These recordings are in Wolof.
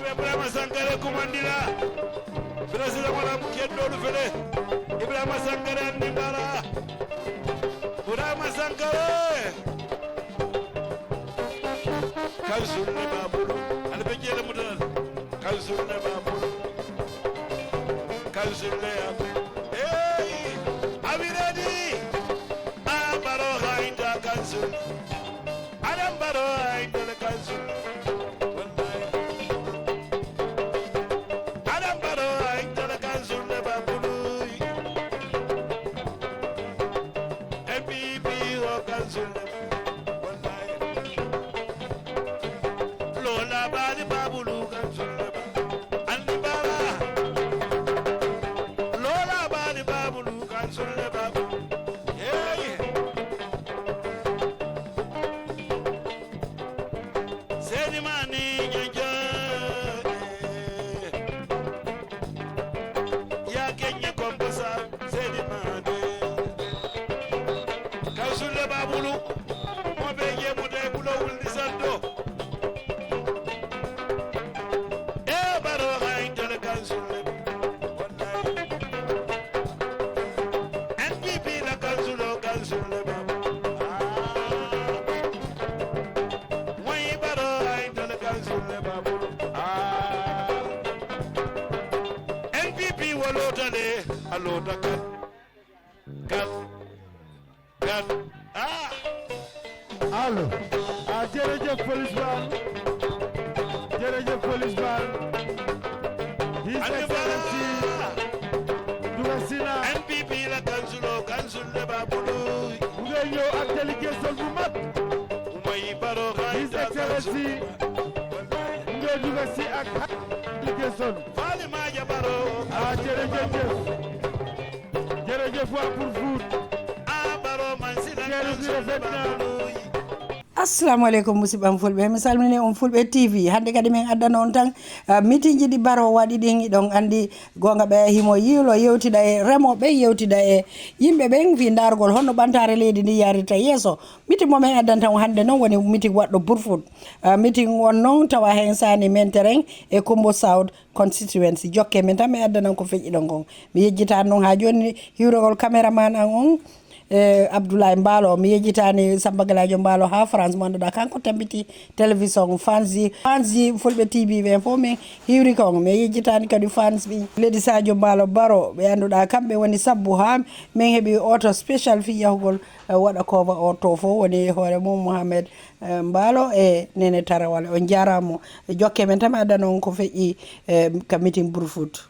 Ibrahima Sankare kumandira President wala keddo du fele Ibrahima Sankare andi bara Ibrahima Sankare kalsunne babulu albe jele mudal kalsunne babulu kalsunne hey abiradi baro hainda kalsun adam baro hainda kalsun Allo jërëjëf policeman jërëjëf policeman His Excellency Dumasina NPP la kansul de babulu mu ngay ñëw ak délégation bu mag umay baro His Excellency mu ngay duga si ak délégation fali ma jabaro jërëjëf waa pour foot baro man sila assalamu alaikum musibam fulbe mi salmini on fulbe tv hande kadi min addana on tan meeting ji di baro wadi din don andi gonga be himo yilo yewtida e remobe yewtida e yimbe ben fi dargol honno bantare leydi ni yarita yeso meeting mo men addan tan hande non woni meeting waddo burfoot meeting won non tawa hen sani men terrain e Kombo South constituency jokke men tan mi addana ko feji don gon mi yejjita non ha joni hiwrogol cameraman an on Abdoulaye Mbalo mi yejitani Samba Galajo Mbalo ha France mo da kanko tambiti television fanzi fulbe TV be fo min hiwri ko mi yejitani kadi fans bi Lady Sadio Mbalo Baro be anduda kambe woni sabbu ha min hebi auto special fi yahugol wada cover auto fo woni hore mum Mohamed Mbalo e nene tarawal on jaramo jokke men tam adanon ko feji meeting burfoot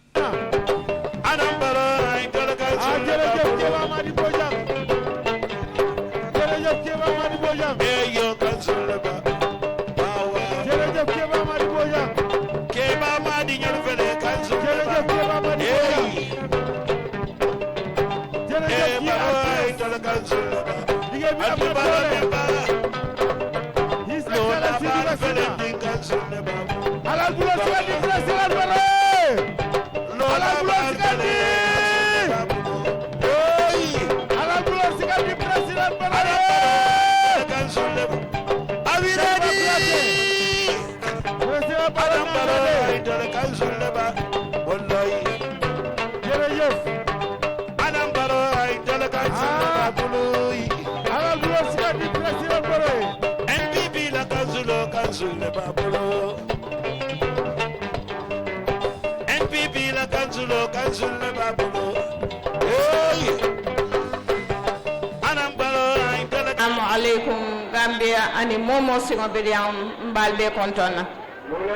Gambia ani momo singo bediam mbalbe kontona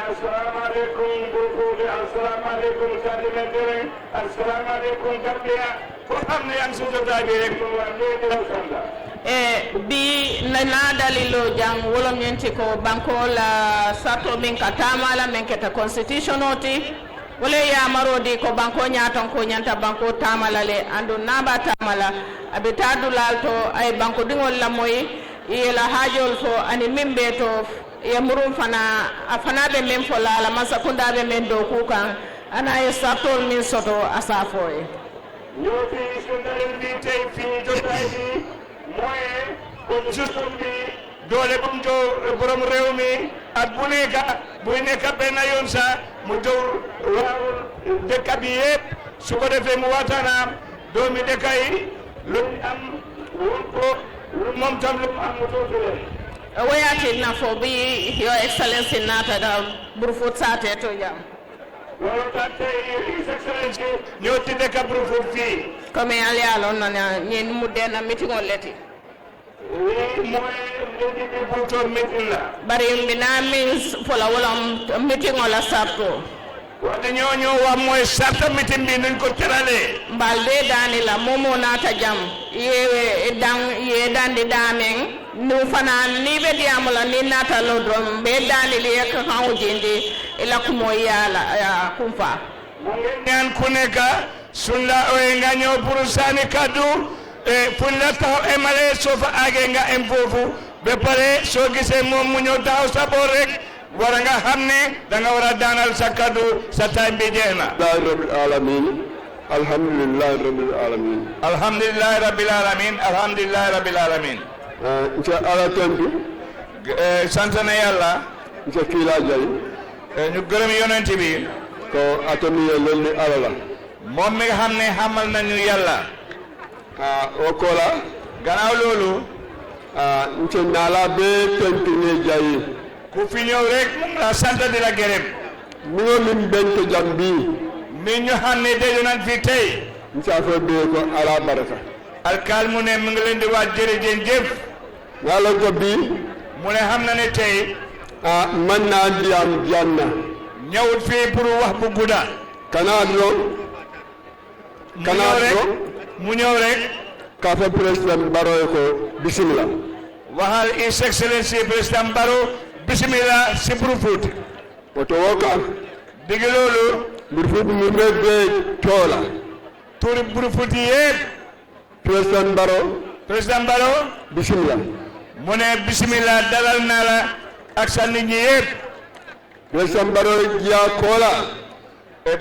assalamu alaikum burfude assalamu alaikum sadimetere assalamu alaikum Gambia ko amne yang sujo dabe rek bi na dalilo jang wolom nyenti ko banko la sato min katama la men keta constitution oti wala ya marodi ko banko nyaton ko nyanta banko tamala le andu naba tamala abitadu lalto ay banko dingol la moy yela hajol fo ani mimbe to ye murum fana afana be men fo la masakunda be men do ku kan ana ye sartol min soto asafo e ñoo fi sundaleen bi tey fii jotaay bi mooy kon système bi doole bu mu jox borom réew mi at bu nekk buy nekk benn yoon sax mu jox waaw dëkk bi yëpp su ko defee mu waxtaanaam doomi dëkk yi lu am won ko moom tam lu am mu tuuti leen wayati na fo bi your excellency nata da burfut sate to jam loolu tax tey His Excellency ñoo ci dëkk Brufut fii comme ali alon na ñen mu den meeting on leti lii mooy léegi bi Brufut meeting la bari mbina min fola wala meeting on la sarto wante ñoo wax mooy sarta meeting bi nuñ ko tëralee mbalde dani la momo nata jam ye dandi damen nu fana ni be diamula ni nata lo drum be dani li ek kan jindi ila kumo yala kumfa mu ngi ñaan ku nekk suñ la ooyee nga ñëw pour sànni kaddu fuñ la taxaw emale soo fa àggee nga em foofu ba pare soo gisee moom mu ñëw taxaw sa boor rek war nga xam ne da nga war a daanal sa kaddu sa time bi jeex na. alhamdulillahi rabbil alamin alhamdulillahi rabbil alamin alhamdulillahi rabbil alamin nca ala tentu sant na yàlla nca kiila jali ñu gërëm yonent bi ko atamiye lolli ala la moom mi nga xam ne xamal nañu yàlla o kola gannaaw loolu nca naala be tentu ne jayi ku fi ñëw rek mu ngi la sant di la gërëm mingo min bente jam bi mi ñu xam ne daje nañ fi tey nca fo be ko ala baraka alkaal mu ne mu ngi leen di wax jërëjëf ngalo ko bi mu ne xam na ne tey man naa ndiyam janna ñëwut fii pour wax bu gudda kanaa do mu ñëw rek ka fa président Barrow ko bismillah waxal His Excellency président Barrow bismillah si Brufut woto woka digi loolu Brufut mu be toola turi Brufut yépp président Barrow bismillah mu ne bismillah dalal naa la ak sa nit ñi yépp président Barrow jiya koola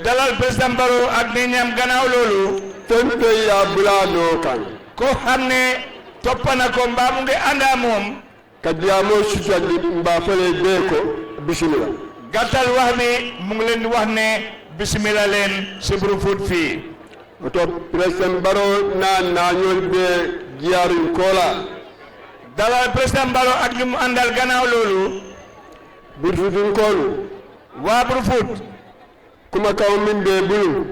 dalal président Barrow ak nit ñam gannaaw loolu tente ya bulaanoo kan ko xam ne toppana ko mbaa mu ngi àndaa moom kadiyamoo sutandi mbaa fale bee ko bismillah gàttal wax bi mu ngi leen di wax ne bismillah leen si Brufut fii oto président Barrow naa ñool bee jiyaaruñ koola dalal président Barrow ak ñu mu àndal gannaaw loolu Brufutun koolu waa Brufut kuma kaw min bee bulu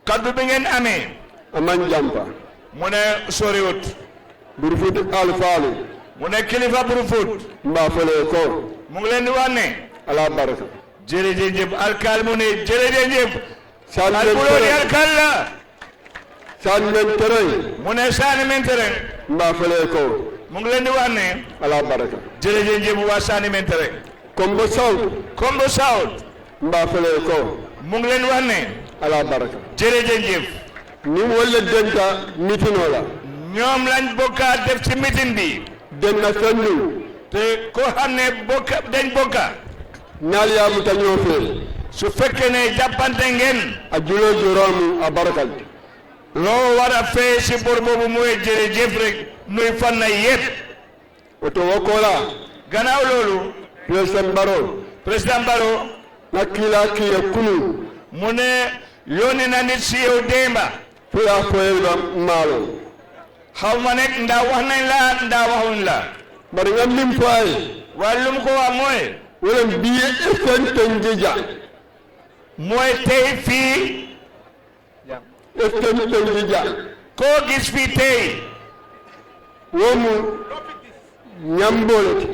kaddu bi ngeen amee aman jampa mu ne soriwut Brufut alfaalu mu ne kilifa Brufut mbaa fale ko mu ngi leen di wax ne ala baraka jërëjëf alkaal mu ne jërëjëf saani albulooni alkaal la men terey mu ne saani men tere mbaa fale ko mu ngi leen di wax ne ala baraka jërëjëf waa saani men tere Kombo South mbaa fale ko mu ngi leen di wax ne ala baraka jërëjëf ni wala denta mitino la ñoom lañ bokka def ci meeting bi denna fennu te ko xam ne dañ bokka naal yaa mu tañoo fee su fekkee ne jàppante ngeen a juloo joroomu a barakal loo war a fee si bor boobu mooy jërëjëf rek nuy fan na yépp oto wokola gannaaw loolu président Barrow na kiya kunu mu ne yónni na nit si yow démba fu yaa foye la maalo xaw ma nekk ndaa wax nañ la ndaa waxuñ la bari nga lim fay waaye lu mu ko wax mooy wala biye efenten jija mooy tey fii efenten jija koo gis fii tey womu ñambolati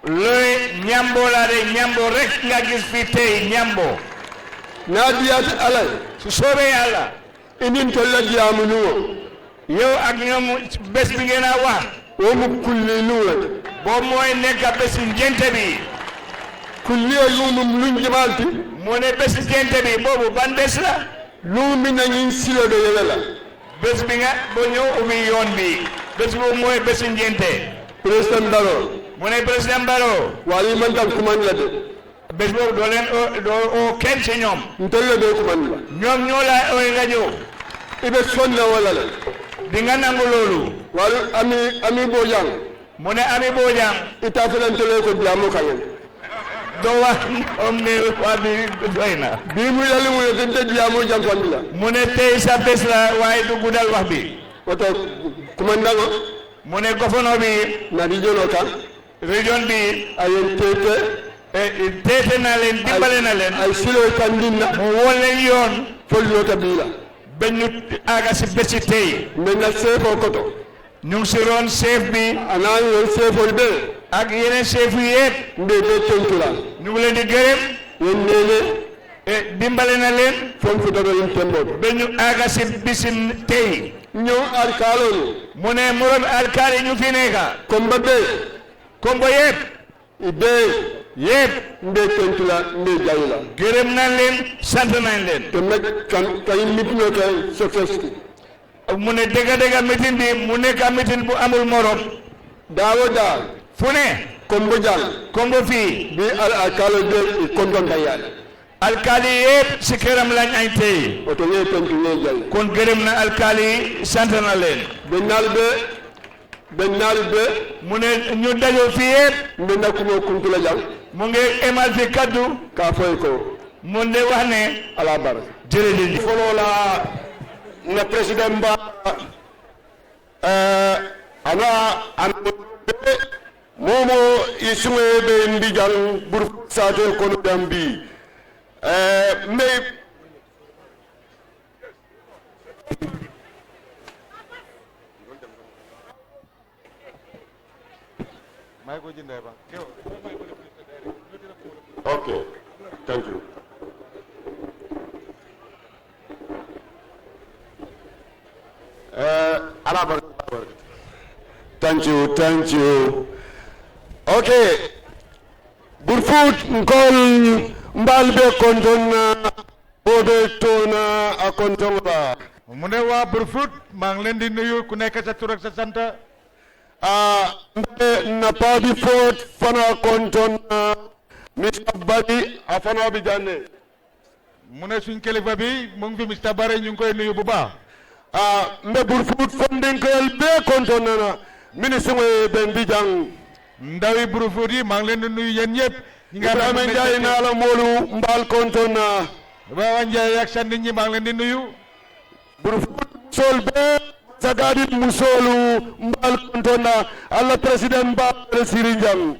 looy ñamboo laa de ñamboo rek nga gis fii tey ñamboo naa diyaati alay su soobee yàlla inin tolla diyaamu nuwo yow ak ñoom bés bi ngeen a wax womu kulli nuwati boobu mooy nekk bési njente bi kulliyo lumum luñ jimalti mu ne bési njente bi boobu ban bés la lumi nañin silo de yele la bés bi nga ba ñëw ubbi yoon bi bés boobu mooy bési njente président Barrow mu ne président Barrow wali man dal kuman la de bés boobu doo leen oo kenn ci ñoom ntelle be kuman la ñoom ñoo laa ooy nga ñëw ibe sonna wala la di nga nangu loolu wali ami bojang mu ne Ami Bojang ita felantele ko jamu kanyen doo wax ne waa bi doy na bi mu yali mu ne te jamu jankondi la mu ne tey sa bés la waaye du guddal wax bi oto kumandango mu ne gouverneur bi na di jono kan région bi ayen tete teete na leen dimbale na leen ay silo kandinna mu won leen yoon follo tabila ba ñu aga si bési tey men na sefo koto ñu ngi si roon chef bi anan yon sefo be ak yeneen chef yi yëpp mbe be tenkula ñu ngi leen di gërëm yen nene dimbale na leen fom fu dodo yin tembo ba ñu aga si bisi tey ñoo alkalolu mu ne moroom alkaali ñu fi nekka komba be kombo yëpp ibe yëpp mbe tenkula mbe jayila gërëm nañ leen sant nañ leen to mek kan kay mitno kay success mu ne dëgg meeting bi mu nekk meeting bu amul morom dawo da fu ne kombo jal kombo fii bi alkalo be kondon dayal alkaali yëpp si këram lañ añ tey oto ñe tenki ñe jay kon gërëm na alkaali sant na leen bennal be mu ne ñu dajoo fii yëpp mbe nakumo kuntula jang mu ngi emal fi kaddu ka foy ko mu ne wax ne ala bar jërëjëf folola na president ba ana momo isume be mbijan bur sate kono dambi me okay thank you thank you okay burfoot ngol mbalbe kontona bobe tona a kontonga mu ne waa Brufut maa ngi leen di nuyu ku nekk sa tur ak sa sant na pabi fort fana kontona Mr. Bari a fana bi janne mu ne suñ kilifa bi mu ngi fi Mr. Bare ñu ngi koy nuyu bu baax mbe Brufut fondinkel be kontona na ministre ben bijang ndawi Brufut yi maa ngi leen di nuyu yéen ñëpp ñi nga Ibrahima Ndiaye naa la moolu mbaal kontona Ibrahima Ndiaye ak sa nit ñi maa ngi leen di nuyu Brufut sol be sagadit musolu mbaal kontona alla président ba Sirinjang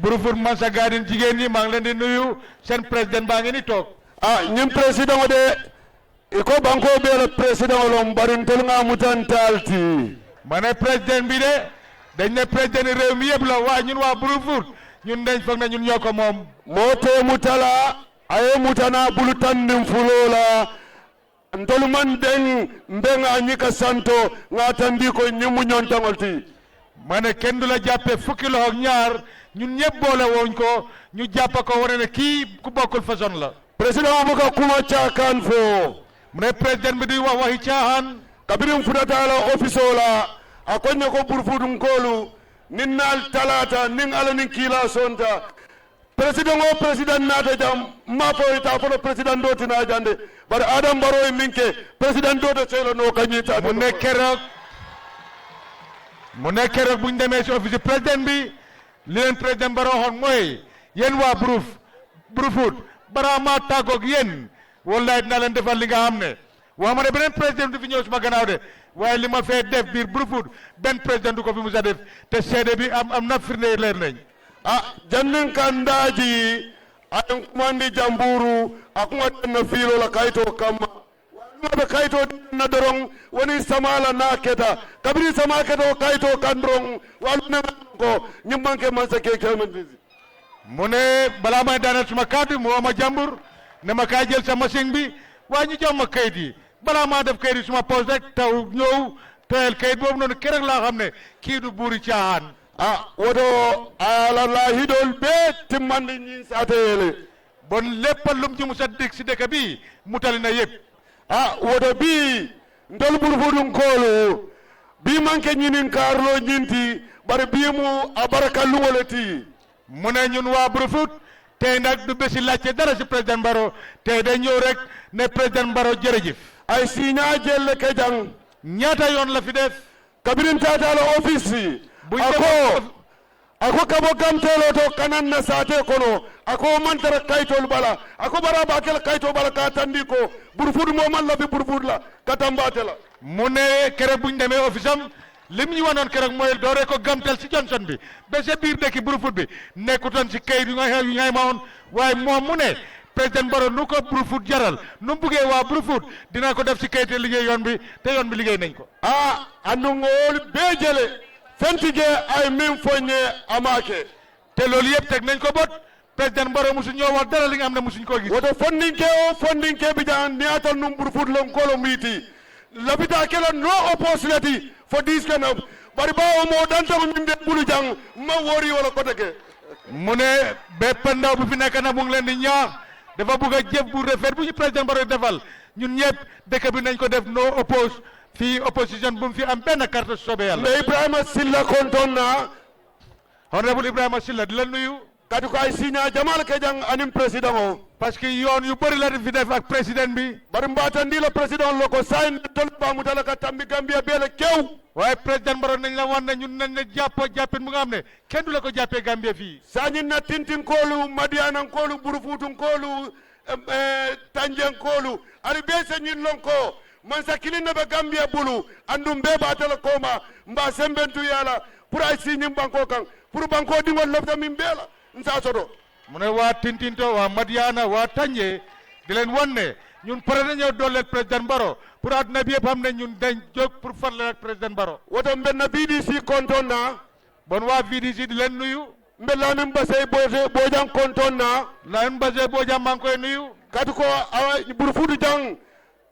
Brufut man sa gaadin jigéen ñi maa ngi leen di nuyu seen président baa ngi ni toog ñim président de iko banko be le président lom barin tol nga mutantalti ma ne président bi de dañ ne président réew mi yëpp la waa ñun waa Brufut ñun dañ foog ne ñun ñoo ko moom moto mutala aye mutana bulu tandim fulola ntolu man den mbenga ñika santo nga tandi ko ñimu ñontangolti ma ne kenn du la jàppe fukki loxo ak ñaar ñun ñëpp boole woñ ko ñu jàpp ko wane ne kii ku bokkul façon la président bu ko kuma caakaan fo mu ne président bi di wax waxi caaxaan kabirim futata la office la a koñe ko Brufut nkolu nin naal talata nin ala nin kiila sonta président o président naata jam ma fo ita fono président doti na jande bari Adam Barrow e minke président dota selo no kañita mu ne keroog buñ demee si office président bi li leen président Barrow waxoon mooy yéen waa Brufut bara maa tàggoog yéen wallahi dinaa leen defal li nga xam ne waa ma ne beneen président du fi ñëw suma gannaaw de waaye li ma fee def biir Brufut benn président du ko fi musa def te seede bi am na firnde leer nañ jannin kandaji ayen kumandi jamburu akuma denna fiilo la kayito kamma be kayito na dorong woni samala na keta kabiri sama keto kayito kan dorong walu na ko nyimmanke mansa ke kelmen mu ne balaa may daaneel suma kàddu mu woo ma jàmbur ne ma kaay jël sa machine bi waaye ñu jox ma kayit yi balaa maa def kayit yi suma poche rek taw ñëw teel kayit boobu noonu keroog laa xam ne kii du buuri caaxaan woto ala lahidol be timmandi ñin sateyele bon lépp lum ci musa dig si dëkk bi mu tali na yëpp woto bi ndol Brufut koolu bi manke ñinin karlo ñinti bari bi mu abaraka lungoleti mu ne ñun waa Brufut tey nag du bési laajte dara si président Barrow tey day ñëw rek ne président Barrow jërëjëf ay siña jelle ke jang ñaata yoon la fi def kabirin tatala office buñ ako kabo gamtelo to kanan na sate kono ako mantara kaytol bala ako bara bakel kayto bala ka tandi ko Brufut mo man la fi Brufut la katambatela mu ne keroog buñ demee office am lim ñu wanoon keroog mooy dooree ko gamtel si Johnson bi ba sa biir dëkki Brufut bi nekkutoon si kayit yu ngay ma woon waaye moom mu ne président Barrow nu ko Brufut jaral nu mu buggee waa Brufut dina ko def si kayit liggéey yoon bi te yoon bi liggéey nañ ko andu ngol be jele fentige ay min foñe amake te loolu yëpp teg nañ ko bot président Barrow musu ñoo wax dara li nga xam ne musuñ koo gis woto fondinke bi jan ni atal num Brufut lon kolo miti labita kela no opportunity for this kind of bari bawo mo dantago min de bulu jang ma wori wala ko tege mu ne bépp ndaw bu fi nekk na mu ngi leen di ñaax dafa bugg a jëf bu rafet bu ñu président Barrow defal ñun ñëpp dëkk bi nañ ko def no oppose fii opposition bu mu fi am benn carte sobe yàlla mais Ibrahima Silla konton na honorable Ibrahima Silla di la nuyu kadi ko ay signa jamal ke jang anim président o parce que yoon yu bëri la fi def ak président bi bari mbatandi la président lo ko sayn tol ba mu talaka tambi Gambia bele kew waaye président Barrow nañ la wan ne ñun nañ la jàppin mu nga xam ne kenn du la ko jàppee Gambia fii sañin na tintin koolu madianan koolu Burufutun koolu tanjen koolu ari be señin lon ko man sakilin na be Gambia bulu andum be batala koma mba sembentu yala pour ay signin banko kan pour banko dingol lofta min bela nsa soto mu ne waa Tintinto waa Madiana waa Tanje di leen wan ne ñun pare nañoo dooleel président Barrow pour àdduna bi yëpp xam ne ñun dañ jóg pour farle ak président Barrow woto mbenna BDC konton na bon waa VDC di leen nuyu mbelamin basey bojang konton na Lamin Basey Bojang maa ngi koy nuyu kati ko awa Burufutu jang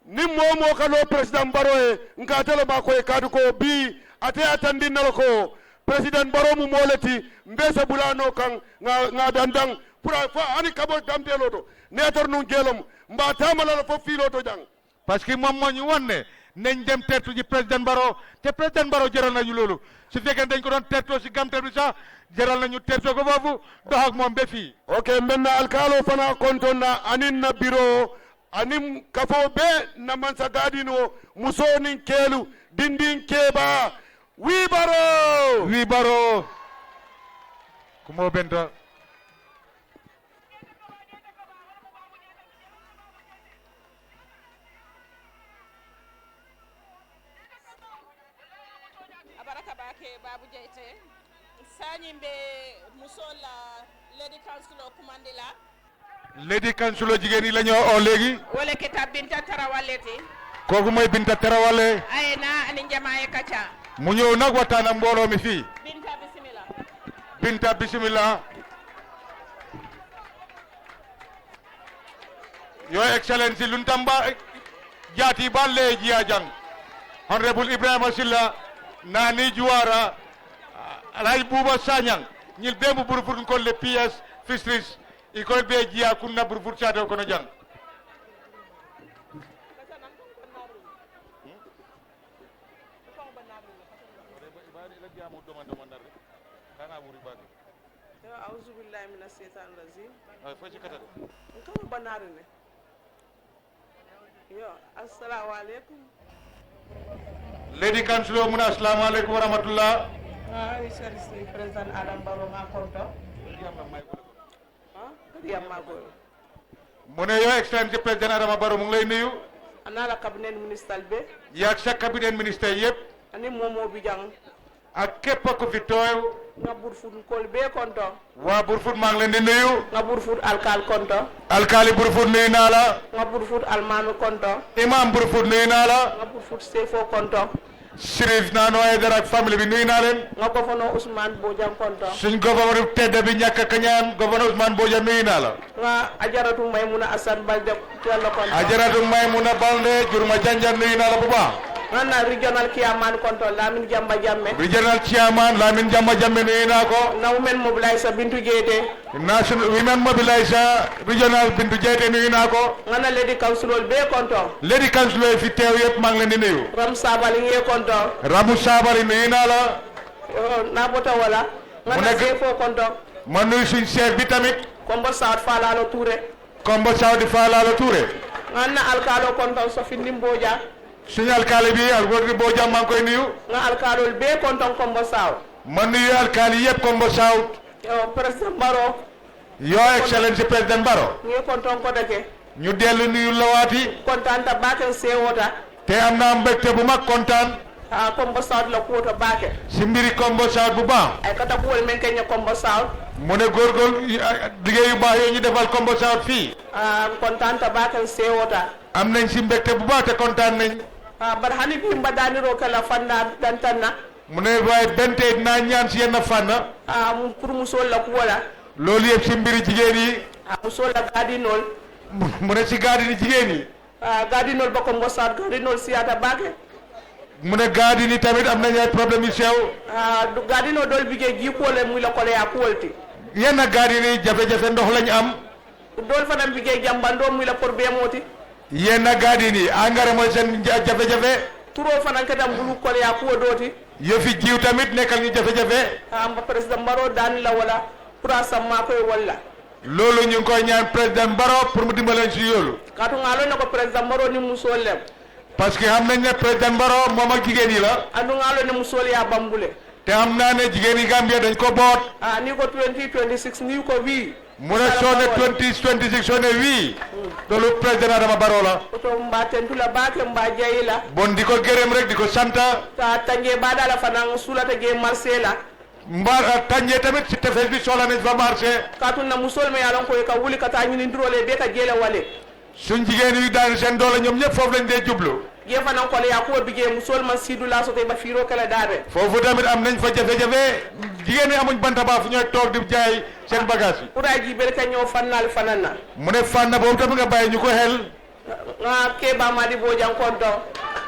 ni momo ka lo président Barrow e nka tele ba ko e kadi ko bi ate atandi nalo ko président Barrow mu moleti mbesa bulano kan nga dandang pura fa ani kabo damtelo to netor nu gelom mba tamala fo filo to jang parce que moom moo ñu wan ne nañ dem tertu ji président Barrow te président Barrow jaral nañu loolu su fekkee dañ ko doon tertoo si gamtel bi sax jaral nañu tertoo ko foofu dox ak moom ba fii ok menna alkalo fana konton na anin na bureau anim kafo be na mansa gadino musonin kelu dindin keba wi Barrow kumo benta abaraka bake babu jeyte sañimbe musola lady council o kumandila Lady Councilor jigéen yi la ñoo oo léegi wala kita binta tarawaleti kooku mooy Binta Tarawale ayna ani jamaye kacha mu ñëw nag waxtaan ak mbooloo mi fii binta bismillah Binta bismillah Your Excellency luntamba jati balle jiya jang Honorable Ibrahima Silla nani juwara alay buba sanyang ñil bembu Brufut ko le PS Fisheries ikol be jiya kunna Brufut sado kono jang أعوذ بالله من الشيطان الرجيم. كم بنارني؟ يا السلام عليكم. Lady Councilor muna assalamu alaikum wa rahmatullah. Excellency President Adam Barrow ma konto. Kadiam ma goy. Mune Your Excellency President Adama Barrow mu ngi lay nuyu. Ana la cabinet ministériel be. Yak sa cabinet ministère yépp Ani momo bijang. ak képp ku fi tooy Nga Brufut kol be konto. waa Brufut maa ngi leen di nuyu Nga Brufut alkal konto. alkaali Brufut nuyu naa la Nga Brufut almami konto. imam Brufut nuyu naa la Nga Brufut sefo konto. Shérif Nano Aidara ak famille bi nuyu naa leen Nga gouverneur Ousmane Bojang konto. suñ gouverneur tedd bi ñàkk a kañaan gouverneur Ousmane Bojang nuyu naa la Nga Ajaratu Maymuna Assane Balde Kello konto. Ajaratu Maymuna Balde Jurma Janjan nuyu naa la bu baax Nana regional chairman konton Lamin Jamba Jamme. Regional chairman Lamin Jamba Jamme nuyu naa ko. Na women mobilizer Bintu Jete. National Women Mobiliser Regional Bintu Jete nuyu naa ko. Nana lady councilor be konton. Lady councilor fi teew yëpp maa ngi leen di nuyu. Ram Sabali nge konton. Ramu Sabali nuyu naa la. Na bota wala. Nana sefo konton. ma nuyu suñ chef bi tamit. Kombo South Falalo Touré. Kombo South Falalo Touré. Nana alkalo konton Sofindi Mboja. suñu alkaali bi Algordi Bojang maa ngi koy nuyu. Nga alkalo be konton Kombo South. ma nuyu alkaali yëpp Kombo South. President Barrow. Your Excellency President Barrow. Nge konton ko deke. ñu dellu nuyu lawaati. Kontaan ta baken sewota. te am naa mbégte bu mag kontaan. Kombo South la kuota bake. si mbiri Kombo South bu baax. Ay kata buwol men kenya Kombo South. mu ne góorgóorlu liggéey yu baax yooyu ñu defal Kombo South fii. Kontaan ta baken sewota. am nañ si mbégte bu baax te kontaan nañ. Bar hani bi mbadaniro kala fanna dantanna. mu ne waaye benn tey dinaa ñaan si yenn fànn. Pour musol la kuwala. loolu yëpp si mbiri jigéen yi. Musol la gadinol. mu ne si gaadini jigéen yi. Gadinol ba Kombo South gadinol siyata bake. mu ne gaadini tamit am nañ ay problème yu sew. Gadino dol bige jikole muy la kole ya kuwolti. yenn gaadini jafe-jafe ndox lañ am. Dol fanam bige jambando muy la problème oti. yenn gaadini engrais mooy seen jafe-jafe. Turo fanan kata mbulu kole ya kuwo doti. yëfi jiw tamit nekkal ñu jafe-jafe. Mba président Barrow daan la wala pour asamma koy walla. loolu ñu ngi koy ñaan président Barrow pour mu dimbaleen si yoolu. Katu ngalo ne ko président Barrow ni musol lem. parce que xam nañ ne président Barrow moom ak jigéen yi la. Adu ngalo ne musol ya bambule. te xam naa ne jigéen yi Gambia dañ ko boot. Ni ko 2026 ni ko wi. mu ne soo ne 2026 soo ne wii. loolu président Adama Barrow la. Oto mba tentula baake mba jeyila. bon di ko gërëm rek di ko santa. Ta tanje badala fanan sulata ge marché la. mbaar tànjee tamit si tefes bi soxla nañ fa marché. Katu na musol me yalon ko ka wuli kata ñini ndrole be ka jele wale. suñ jigéen yi daan seen doole ñoom ñëpp foofu lañ dee jublu. Ge fanan ko le ya ko bige musol man sidu la so te ba firo kala dabe. foofu tamit am nañ fa jafe-jafe jigéen ñi amuñ banta ba fu ñooy toog di jaay seen bagage yi. Ura ji bel ka ñoo fannal fanana. mu ne fànn boobu tamit nga bàyyi ñu ko xel. Ke ba madi bojan konto.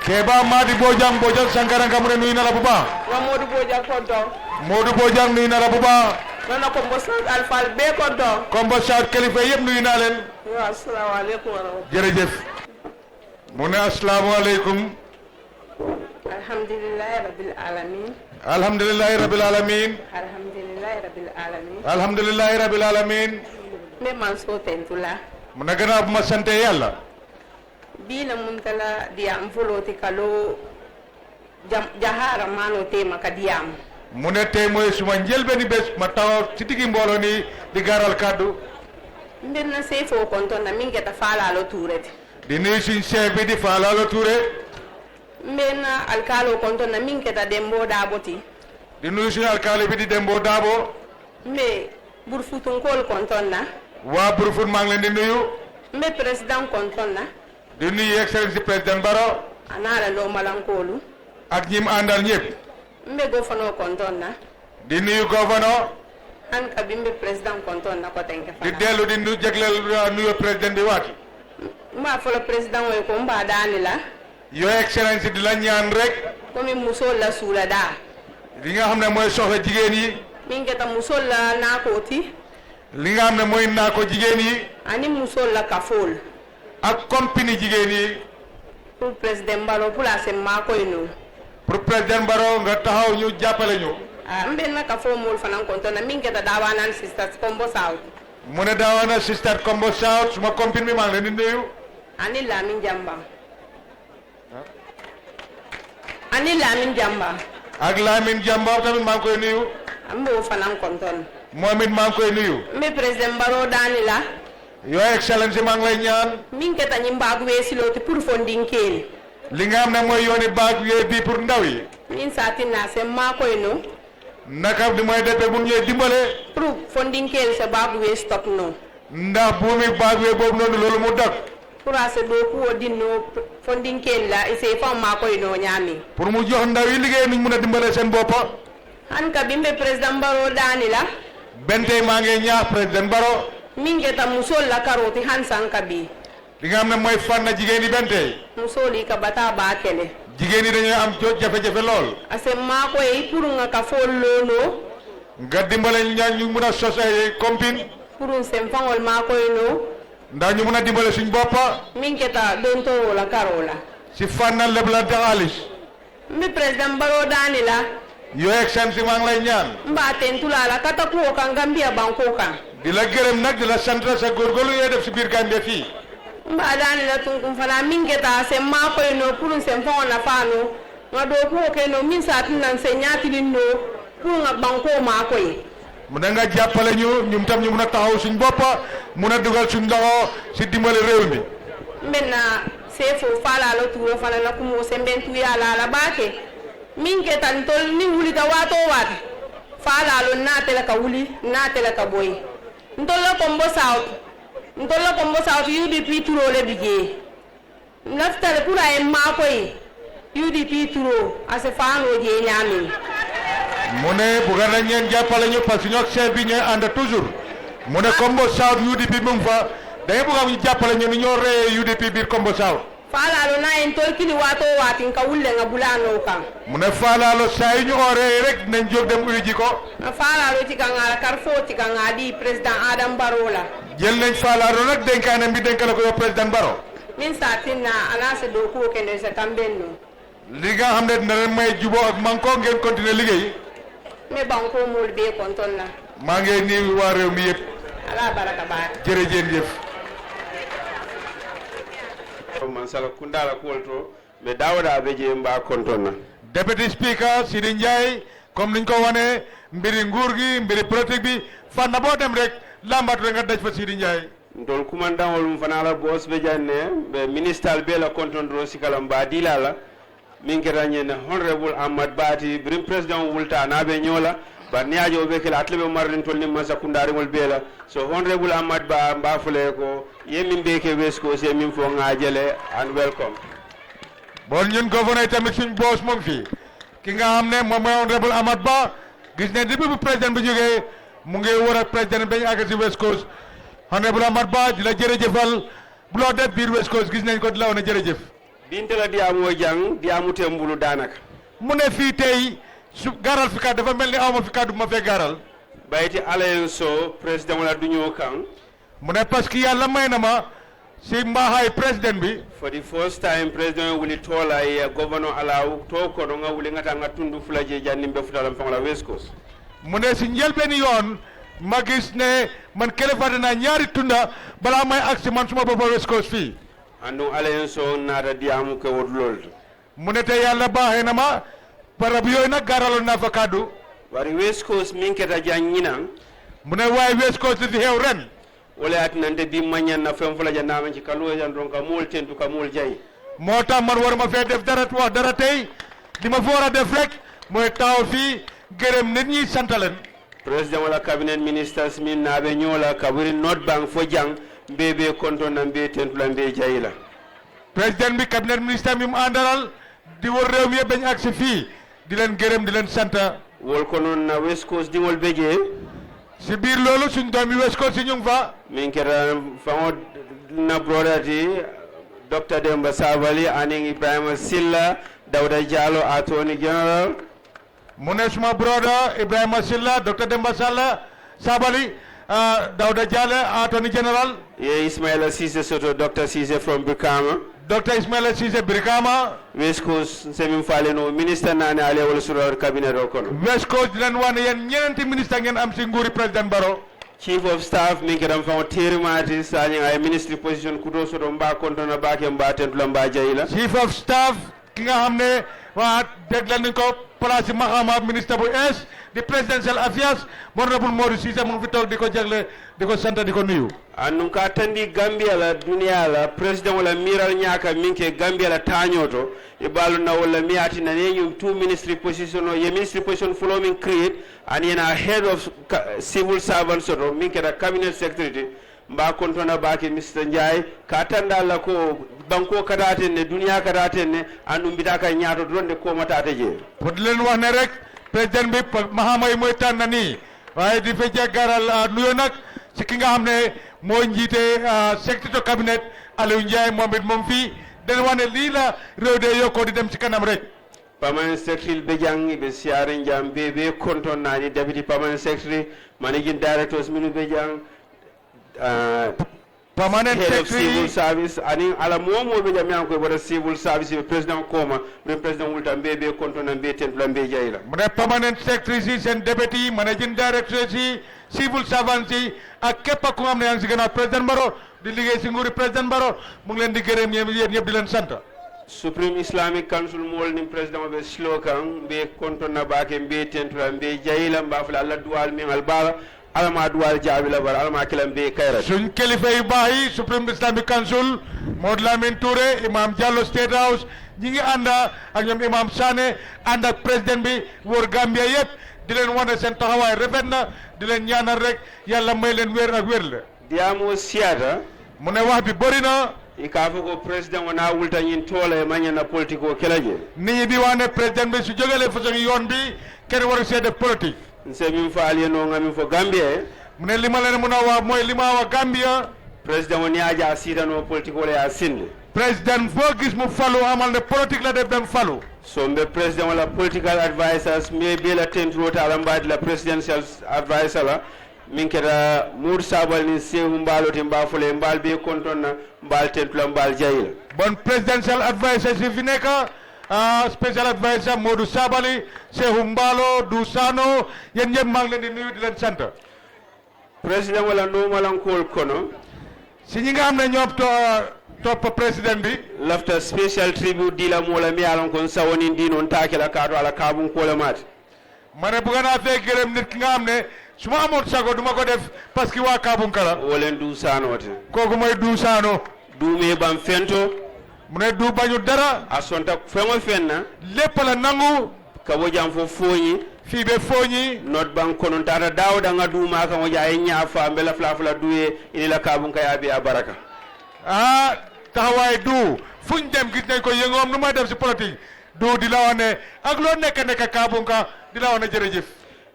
Keba Madi Bojang Sankara nga mu ne nuyu na la bu baax. Modou bojan konto. Modou Bojang nuyu na la bu baax. Nana Kombo South Alfal be konto. Kombo South kilifa yëpp nuyu naa leen. Assalamu alaikum wa rahmatullahi. jërëjëf. mu ne asalaamaaleykum. Alhamdulillahi rabbil alamin. alhamdulilahi rabil alamin. Alhamdulillahi rabbil alamin. alhamdulilahi rabil alamin. Me man so tentula. mu ne gannaaw bu ma sante yàlla. Bina muntala diam voloti kalo jahara mano tema ka diam. mu ne tey mooy suma njëlbeeni bés ma taw ci diggi mbooloo ni di gaaral kàddu. Mbenna sefo konto na mingeta fala lo turete. di nuyu suñ chef bi di Falaalo Touré. Mbenna alkalo konto na mingeta dembo daboti. di nuyu suñu alkaali bi di Dembo Daabo. Mbe burfutun kol konto na. waa Brufut maa ngi leen di nuyu. Mbe president konto na. di nuyu excellence président Barrow. Anala lo malankolu. ak ñi mu àndal ñëpp. Mbe gofano konto na. di nuyu gouverneur. An kabimbe president konto na ko tenke di fana. dellu di nu jagleel nuyu président bi waat. Mba folo president way ko mba dani la. Your Excellency di la ñaan rek. Komi musol la sula da. li nga xam ne mooy soxla jigéen yi. Mingeta musol la nakoti. li nga xam ne mooy naa ko jigéen yi. Ani musol la kafol. ak compagnie jigéen yi. Pour president Barrow pour la semma ko ino. pour président Barrow nga taxaw ñu jàppale ñu. Mbe na kafo mol fanan konto na mingeta dawanan sisters Kombo South. mu ne daawana sister Kombo South suma compagnie bi maa ngi leen di nuyu. Ani Lamin Jamba. Ani Lamin Jamba. ak Lamine Jamba tamit maa ngi koy nuyu. Ambo fanan konton. moom it maa ngi koy nuyu. Mbe president Barrow dani la. Your Excellency maa ngi lay ñaan. Mingeta nyimba wesiloti pour fonding kel. li nga xam ne mooy yooni baag yee bii pour ndaw yi. Min satina semma ko ino. naka di mooy defee bu ñëwee dimbale. Pour fonding kel se bagu we stop no. ndax buumi baag yee boobu noonu loolu mu dog. Pour ase do ko dinno fonding kel la ise fam ma ko ino nyami. pour mu jox ndaw yi liggéey nuñ mun a dimbale seen boppa. Han ka bimbe president Barrow dani la. bente maa ngi ñaax président Barrow. Mingeta musol la karoti han sanka bi. li nga xam ne mooy fànn jigéen yi bente. Musoli ka bata ba kele. jigéen ñi dañuy am jafe-jafe lool ase maa koy pour nga ka fo lono nga dimbale ñu mun a sos ay compine pour sem fangol maa koy no ndax ñu mun a dimbale suñ boppa min keta don to wala karola si fànnal leblante xaalis mbi président Barrow daani la Your Excellency maa ngi lay ñaan mbaa tentula la kata kuwo kan Gambia banko kan di la gërëm nag di la sant sa góorgóorlu yooyu def si biir Gambia fii mbaa daani la tunkum fana min keta sem maa koy no pour sem fango na faano nga do kuwo ke no min saatin nan se ñaatilin no pour nga banko maa koy mu ne nga jàppale ñu tam ñu mun a taxaw suñ boppa mun a dugal suñ loxo si dimbali réew mi mbenna sefo fala lo tuwo fana na kumo semben tuya la baake min ke tan tol ni wuli ka wato wat fala lo natela ka wuli natela ka boy ntolla kombo south UDP turo le bije naftale pura e ma koy UDP turo ase faano je nyami mu ne bugga nañ ngeen jàppale ñu parce que ñoo chef bi ñooy ànd toujours mu ne Kombo South UDP mu ngi fa dañu bugg ñu jàppale ñu ni ñoo reyee UDP biir Kombo South faalaalo na en tol kili wato watin ka wulle nga bulano kan mu ne faalaalo saa yi ñu ooree rek nañ jóg dem uyu ji ko faalaalo ci kan ala karfo ci kan adi président Adam Barrow la jël nañ faalaalo nag dénkaane bi dénkale ko yow président Barrow min satinna ala se do ko kende se kambenno li nga xam ne dina leen may juboo ak manko ngeen continuer liggéey me banko mul be konton la maa ngi nii waa réew mi yëpp ala baraka baat jërëjëf man sala kundala kolto be dawda be je mba kontonna Deputy Speaker Sidi Ndiaye comme niñ ko wane mbiri nguur gi mbiri politique bi fan na boo dem rek lambatu rek nga daj fa Sidi Ndiaye ndol kumandangol mum fana la boss be janne be ministal be la kontondro sikala mba dilala min keta ñene honorable Ahmad Bati brim president wulta nabe ñola ba niajo be kala atlebe marrin tolni masa kundari mol bela so honorable Ahmad Ba mbafule ko yemin be ke West Coast yemin fo ngajele and welcome bon ñun gouverneur tamit suñ boss moom fii ki nga xam ne moom mooy honorable Ahmad Ba gis ne depuis bu président bi jógee mu ngi war a président bañ àgg si West Coast honorable Ahmad Ba di la jërëjëfal bu loo def biir West Coast gis nañ ko di la wane jërëjëf binte la diamoo jang diamu tembulu danaka mu ne fii tey su gaaral fi kàddu dafa mel ni awma fi kàddu bu ma fee gaaral bayti alliance président wala duñoo kan mu ne parce que yàlla may na ma si mbaaxaay président bi for the first time president wuli tola e governor alaw to ko do nga wuli ngata nga tundu fulaje janni be futalam fangala West Coast mu ne si njëlbeen yoon ma gis ne man kilifa dinaa ñaari tunda balaa may agsi man suma boppa West Coast fii andu alliance naata diamu ko wot lolto mu ne te yàlla baaxee na ma barab yooyu nag gaaraloon naa fa kàddu wari West Coast min keta jangina mu ne waaye West Coast fi xew ren wala atinante bi mañan na fem fula janama ci kalu yan ron ka mol tentu ka mol jay moo tax man waruma fee def dara wax dara tey li ma fa war a def rek mooy taw fii gërëm nit ñi sant leen président wala cabinet ministers min naabe ñoola kaburi North Bank fo jang mbebe konto na mbe tentu la mbe jay la président bi cabinet ministre mi mu àndalal di wër réew mi yëpp dañ agsi fii di leen gërëm di leen sant wol ko noon na West Coast dingol beje si biir loolu suñ doom yi West Coast si ñu ngi fa min keta fango na brodati Dr. Demba Sabali aning Ibrahima Silla Dawda Jallow attorney general mu ne suma broda Ibrahima Silla Dr. Demba Sabali Dawda Jallow attorney general ye Ismaila Cisse Soto Dr. Cisse from Brikama Dr. Ismaila Cisse Brikama West Coast semin faleno ministre nane ale wala sura cabinet o kono West Coast di leen wane yéen ñeenti ministre ngeen am si nguuri président Barrow chief of staff min kedam famo terimati sañi ay ministry position kudo soto mba kontona bake mba tentula mba jayila chief of staff ki nga xam ne waa déggal nañ ko place maxama ministre bu es di presidential affairs honorable Modou Cissé mu ngi fi toog di ko jagle di ko sant di ko nuyu annun ka tandi Gambia la dunia la president wala miral ñaka minke Gambia la tañoto e balu na wala miati na ñum two ministry position o ye ministry position fulo min create and yena head of civil servants soto minke da cabinet secretary mba kontona bake Mr. Ndiaye ka tanda la ko banko kataten ne dunia kataten ne andum bitaka ñaato donde ko matata je pour di leen wax ne rek président bi Mahama yi mooy tànn nii waaye di fa jàggaral nuyoo nag si ki nga xam ne moo njiite secrétaire cabinet Aliou Ndiaye moom it moom fii den wane lii la réew de yokkoo di dem ci kanam rek. Permanent Secretary Bejang be siarin jam be konton nani Deputy Permanent Secretary Managing Directors Minu Bejang Permanent Head of Secretary Civil Service ani ala momo be jam yanko bada Civil Service be President Koma be President Wulta be konton be tentula be jayla mu ne Permanent Secretary si seen Deputy Managing Director si Civil Servant si ak képp ku nga xam ne yaa ngi si gannaaw président Barrow di liggéey si nguuri président Barrow mu ngi leen di gërëm yéen ñëpp di leen sant. Supreme Islamic Council mol nim President be slogan be konton na baake be tentula be jayla mbafala Allah duwal min albala alama duwal jaabila bar alama kilam be kayrat suñ kilifa yu baax yi Supreme Islamic Council Maud Lamine Touré Imam Diallo State House ñi ngi ànd ak ñoom Imam Sané ànd ak président bi wóor Gambia yëpp di leen wane seen taxawaay rafet na di leen ñaanal rek yàlla may leen wér ak wér la. diamo siata mu ne wax bi bëri na. ika fo ko président wona wulta ñin toole mañana politique o kelaje nit ñi di wax ne président bi su jógalee façon yoon bi kenn waru see def politique. nse min fo alieno ngamin fo Gambie mu ne li ma leen mën a wax mooy li ma wax Gambia. président woni aja siitano politique wala ya sinde président foo gis mu falu amal ne politique la def dem falu. so mbe président wala political advisors mbe bela tentrota ala mbaadi la presidential advisor la min keta Mour Sabal ni Sehu Mbalote mbafule mbal be kontonna mbal tentula mbal jayila bon presidential advisor si fi nekk special advisor Modou Sabali Sehu Mbalo du Sano yéen ñëpp maa ngi leen di nuyu di leen sant. président wala nomalankol kono si ñi nga xam ne ñoom topp président bi lafta special tribute dila mola mi alon kon sawoni dinon takela kaado ala kabun kola mati ma ne bëgg naa fee gërëm nit ki nga xam ne su ma amoon sago du ma ko def parce que waa Kabunkala wolen du sanote kooku mooy du Sano dume bam fento mu ne du bañu dara a sonta fengo fenna lépp la nangu kabo jam fo foñi fii be fooñi not ban konon tata dawda nga duma kan waja ay ñaafa mbela flafla duye ini la Kabunka ya bi a baraka taxawaay du fuñ dem gis nañ ko yëngoom nu may def si politique du di la wax ne ak loo nekk Kabunka di la wax ne jërëjëf.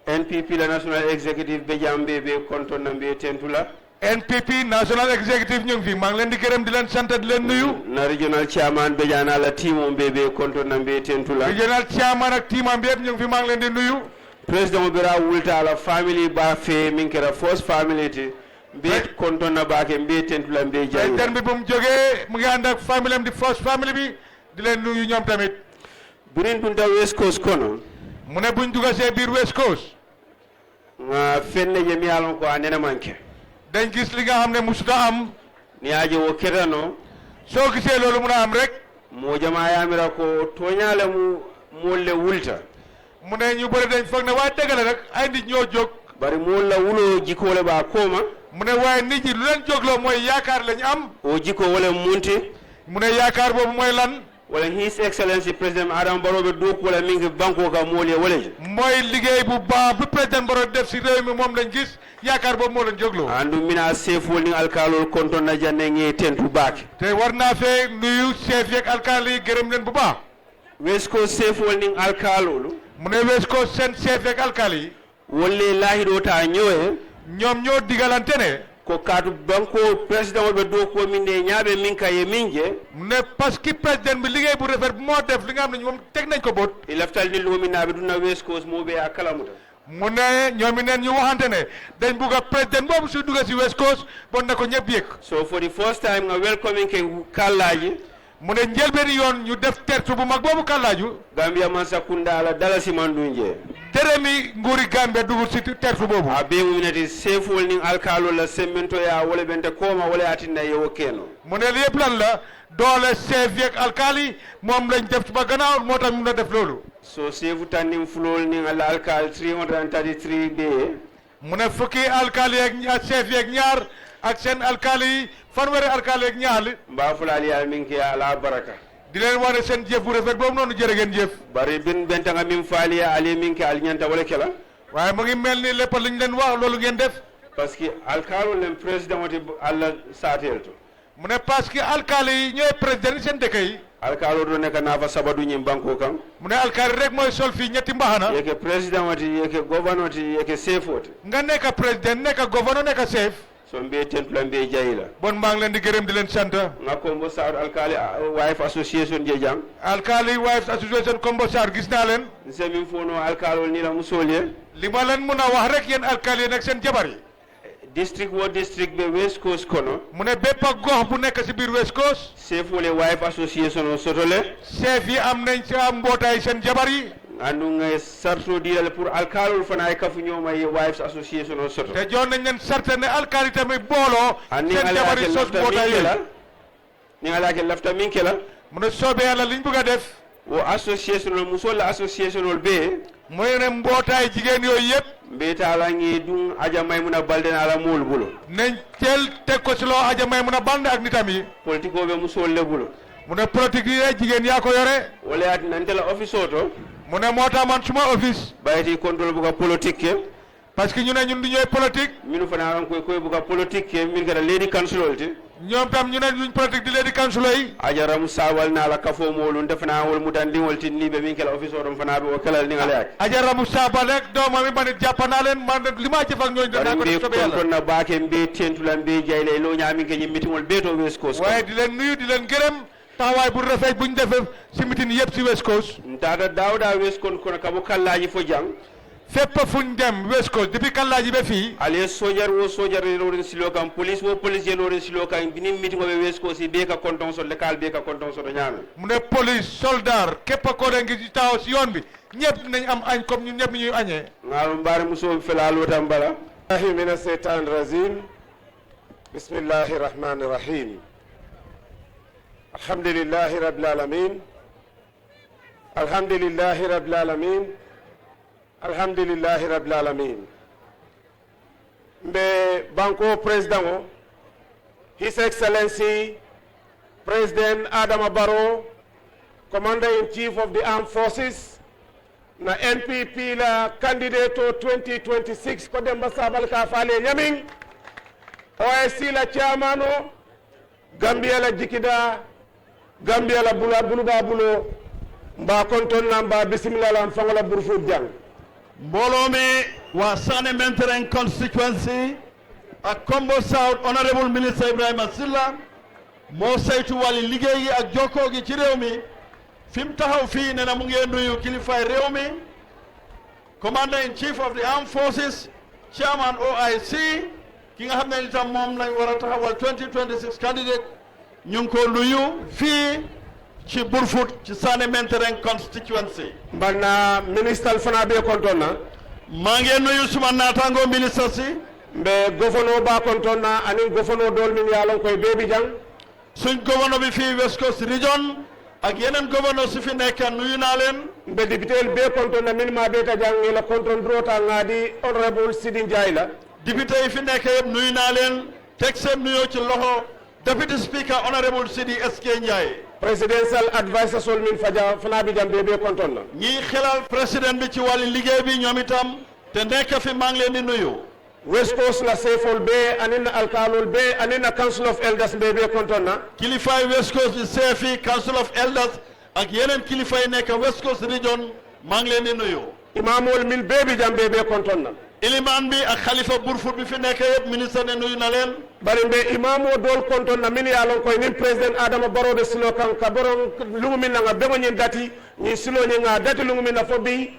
NPP la national executive be jambe be konton na be tentula NPP national executive ñu ngi fi maa ngi leen di gërëm di leen sant di leen nuyu. na regional chairman be jana la timo be konton na be tentula regional chairman ak teamam bi yëpp ñu ngi fi maa ngi leen di nuyu. président bira wulta la family ba fe min kera first family ti be konton na baake be tentula be jaay président bi bu mu jógee mu ngi ànd ak famille am di first family bi di leen nuyu ñoom tamit. birin dunta West Coast kono mu ne buñ dugasee biir West Coast nga fenne je mi alon ko anene manke dañ gis li nga xam ne musuta am ni aje wo kedano soo gisee loolu mun a am rek mo jama yamira ko toñale mu molle wulta mu ne ñu bëri dañ foog ne waaye dëgg la rek ay nit ñoo jóg bari molla wulo jikole ba koma mu ne waaye nit ñi lu leen jógloo mooy yaakaar lañ am o jikko wala munti mu ne yaakaar boobu mooy lan wala his excellency président Adama Barrow be dok wala mingi banko ka moole wala mooy liggéey bu baax bu président Barrow def si réew mi moom lañ gis yaakaar boobu moo leen jógloo andu mina sefol ni alkalol konton na janne ngi tentu baake te war naa fee nuyu chef yeeg alkaali yi gërëm leen bu baax West Coast sefol ni alkalol mu ne West Coast seen chef yeeg alkaali yi wolle lahido ta ñëwee ñoom ñoo digalante ne ko kaatu banko président be do ko min de ñaabe min kaye minje ne parce que président bi liggéey bu rafet moo def li nga xam ne moom teg nañ ko bot i laftal ni lumi naabe duna West Coast mo be akalamuta mu ne ñoom neen ñu waxante ne dañ bugg a président boobu su dugga si West Coast bon na ko ñëpp yëg so for the first time nga welcoming ke kallaaji mu ne njëlbeeni yoon ñu def tertu bu mag boobu kàllaaju Gambia Mansakunda ala dalasi mandunje dërëmi nguuri Gambia dugul si tertu boobu a be muminati sefol ni alkalo la semento ya wala bente koma wala atinna yewo keno mu ne yëpp lan la doole chef yeeg alkaali moom lañ def ba gannaaw moo tax mun a def loolu so sefu tannim fulol ni ala alkal 333 de mu ne fukki alkaali yeeg chef yeeg ñaar ak seen alkaali yi fanweeri alkaali yeeg ñaar mbaa fulali ya min ke ala baraka di leen wane seen jëf bu rafet boobu noonu jërë ngeen jëf bari bin bentanga min faaliya ali min ke alñanta wala kela waaye mu ngi mel ni lépp liñ leen wax loolu ngeen def parce que alkalo len président wati alla satel to mu ne parce que alkaali yi ñooy président seen dëkk yi alkalo do nekk nafa sabadu ñim banko kan mu ne alkaali rek mooy sol fii ñetti mbaxana yeke président wati yeke gouverneur wati yeke chef wati nga nekk président nekk gouverneur nekk chef so mbe tentula mbe jayila bon maa ngi leen di gërëm di leen sant nga Kombo South Alkali Wife Association je jang Alkali Wives Association Kombo Sarr gis naa leen nse min fono alkalol ni la musolye li ma leen mun a wax rek yéen alkali yi nag seen jabar yi district wo district be West Coast kono mu ne bépp gox bu nekk si biir West Coast sefole Wife Association o sotole chef yi am nañ sa mbootaay seen jabar yi andu nga sarto diale pour alkalol fana ay kafu ñoma yi Wives Association o soto te joon nañ leen sarte ne alkali tamit booloo ani seen jabar yi sos mbootaay yooyu ni ala ke lafta min kela mu ne soobee yàlla liñ bëgg a def wo association o musol association ol be mooy ne mbootaay jigéen yooyu yëpp mbeta ala ngi dum aja maymuna balde na ala mool bulo nañ teel teg ko si loo aja may mun a band ak nitam yi politique o be musol le bulo mu ne politique yi jigéen yaa ko yore wala at nantela office oto mu ne moo tax man suma office bayti contrôle buka politique ke parce que ñu ne ñun du ñooy politique minu fana ran koy buka politique ke min kada lady council te ñoom tam ñu ne duñ politique di leen di council yi ajaram sawal na la kafo molu ndefna wol mudandi wol tinni be min kala office oto fana be o kala ni ngale ak ajaramu saba rek doomam yi man it jàpp naa leen man li ma jëf ak ñooñu danaa ko def sobe yàlla kon na baake mbe tentula mbe jayle lo ñami ke ñimmitimol be to West Coast waaye di leen nuyu di leen gërëm taxawaay bu rafet buñ defee si mitin yëpp si West Coast ndada dawda West Coast kono kabo kallaji fo jang fépp fuñ dem West Coast depuis kallaaji be fii ale sojar wo sojar loren silo kam police wo police loren silo kam bini meeting o be West Coast be ka konton so le kal be ka konton so do ñaame mu ne police soldat képp ko de ngi ci taw si yoon bi ñëpp nañ am añ comme ñun ñëpp ñuy añee ngaalu mbaare muso felalo tam bala الله من الشيطان الرجيم بسم الله الرحمن الرحيم الحمد لله رب العالمين الحمد لله رب العالمين الحمد لله رب العالمين mbe banko president o His Excellency President Adama Barrow, Commander-in-Chief of the Armed Forces, na NPP la candidate to 2026 ko demba sabal ka fale nyaming OIC la chairman o Gambia la jikida Gambia la buluba bulo mba konton namba bismillah la fangola burfu jang mbolo mi wa Sane Mentereng constituency ak Kombo South Honorable Minister Ibrahima Silla mo saytu wali liggéey ak jokkoo gi ci réew mi fim taxaw fii ne na mu ngi nuyu kilifaay réew mi Commander-in-Chief of the Armed Forces, Chairman OIC ki nga xam ne itam moom lañ war a taxawal 2026 candidate ñu ngi ko nuyu fii ci Burfoot ci Sane Mentereng constituency. mbalna ministre fana be kontonna maa ngi nuyu suma naataango ministre si mbe gouverneur ba kontonna ani gouverneur dol min yalon koy bebi jang suñ gouverneur bi fii West Coast Region ak yeneen gouverneur si fi nekk nuyu naa leen mbe député be kontonna min ma be ta jang la konton drota ngadi honorable Sidi Ndiaye la député yi fi nekk yëpp nuyu naa leen teg seen nuyoo ci loxo deputy speaker honorable Sidi SK Ndiaye presidential advisor sol min faja fana bi jam be kontonna ñi xelal président bi ci wàllu liggéey bi ñoom itam te nekk fi maa ngi leen di nuyu West Coast la sefol be anina alkalol be anina council of elders be kontonna kilifaay West Coast di seefi council of elders ak yeneen kilifa yi nekk West Coast Region maa ngi leen di nuyu imamol min bebi jam be kontonna iliman bi ak xalifa Burfoot bi fi nekk yëpp ministre ne nuyu na leen bari mbe imamo dol kontonna min yalon koy nin president Adama Barrow de silo kan ka boron lungu min nga bego nyin dati ni silo ni nga dati lungu min na fobi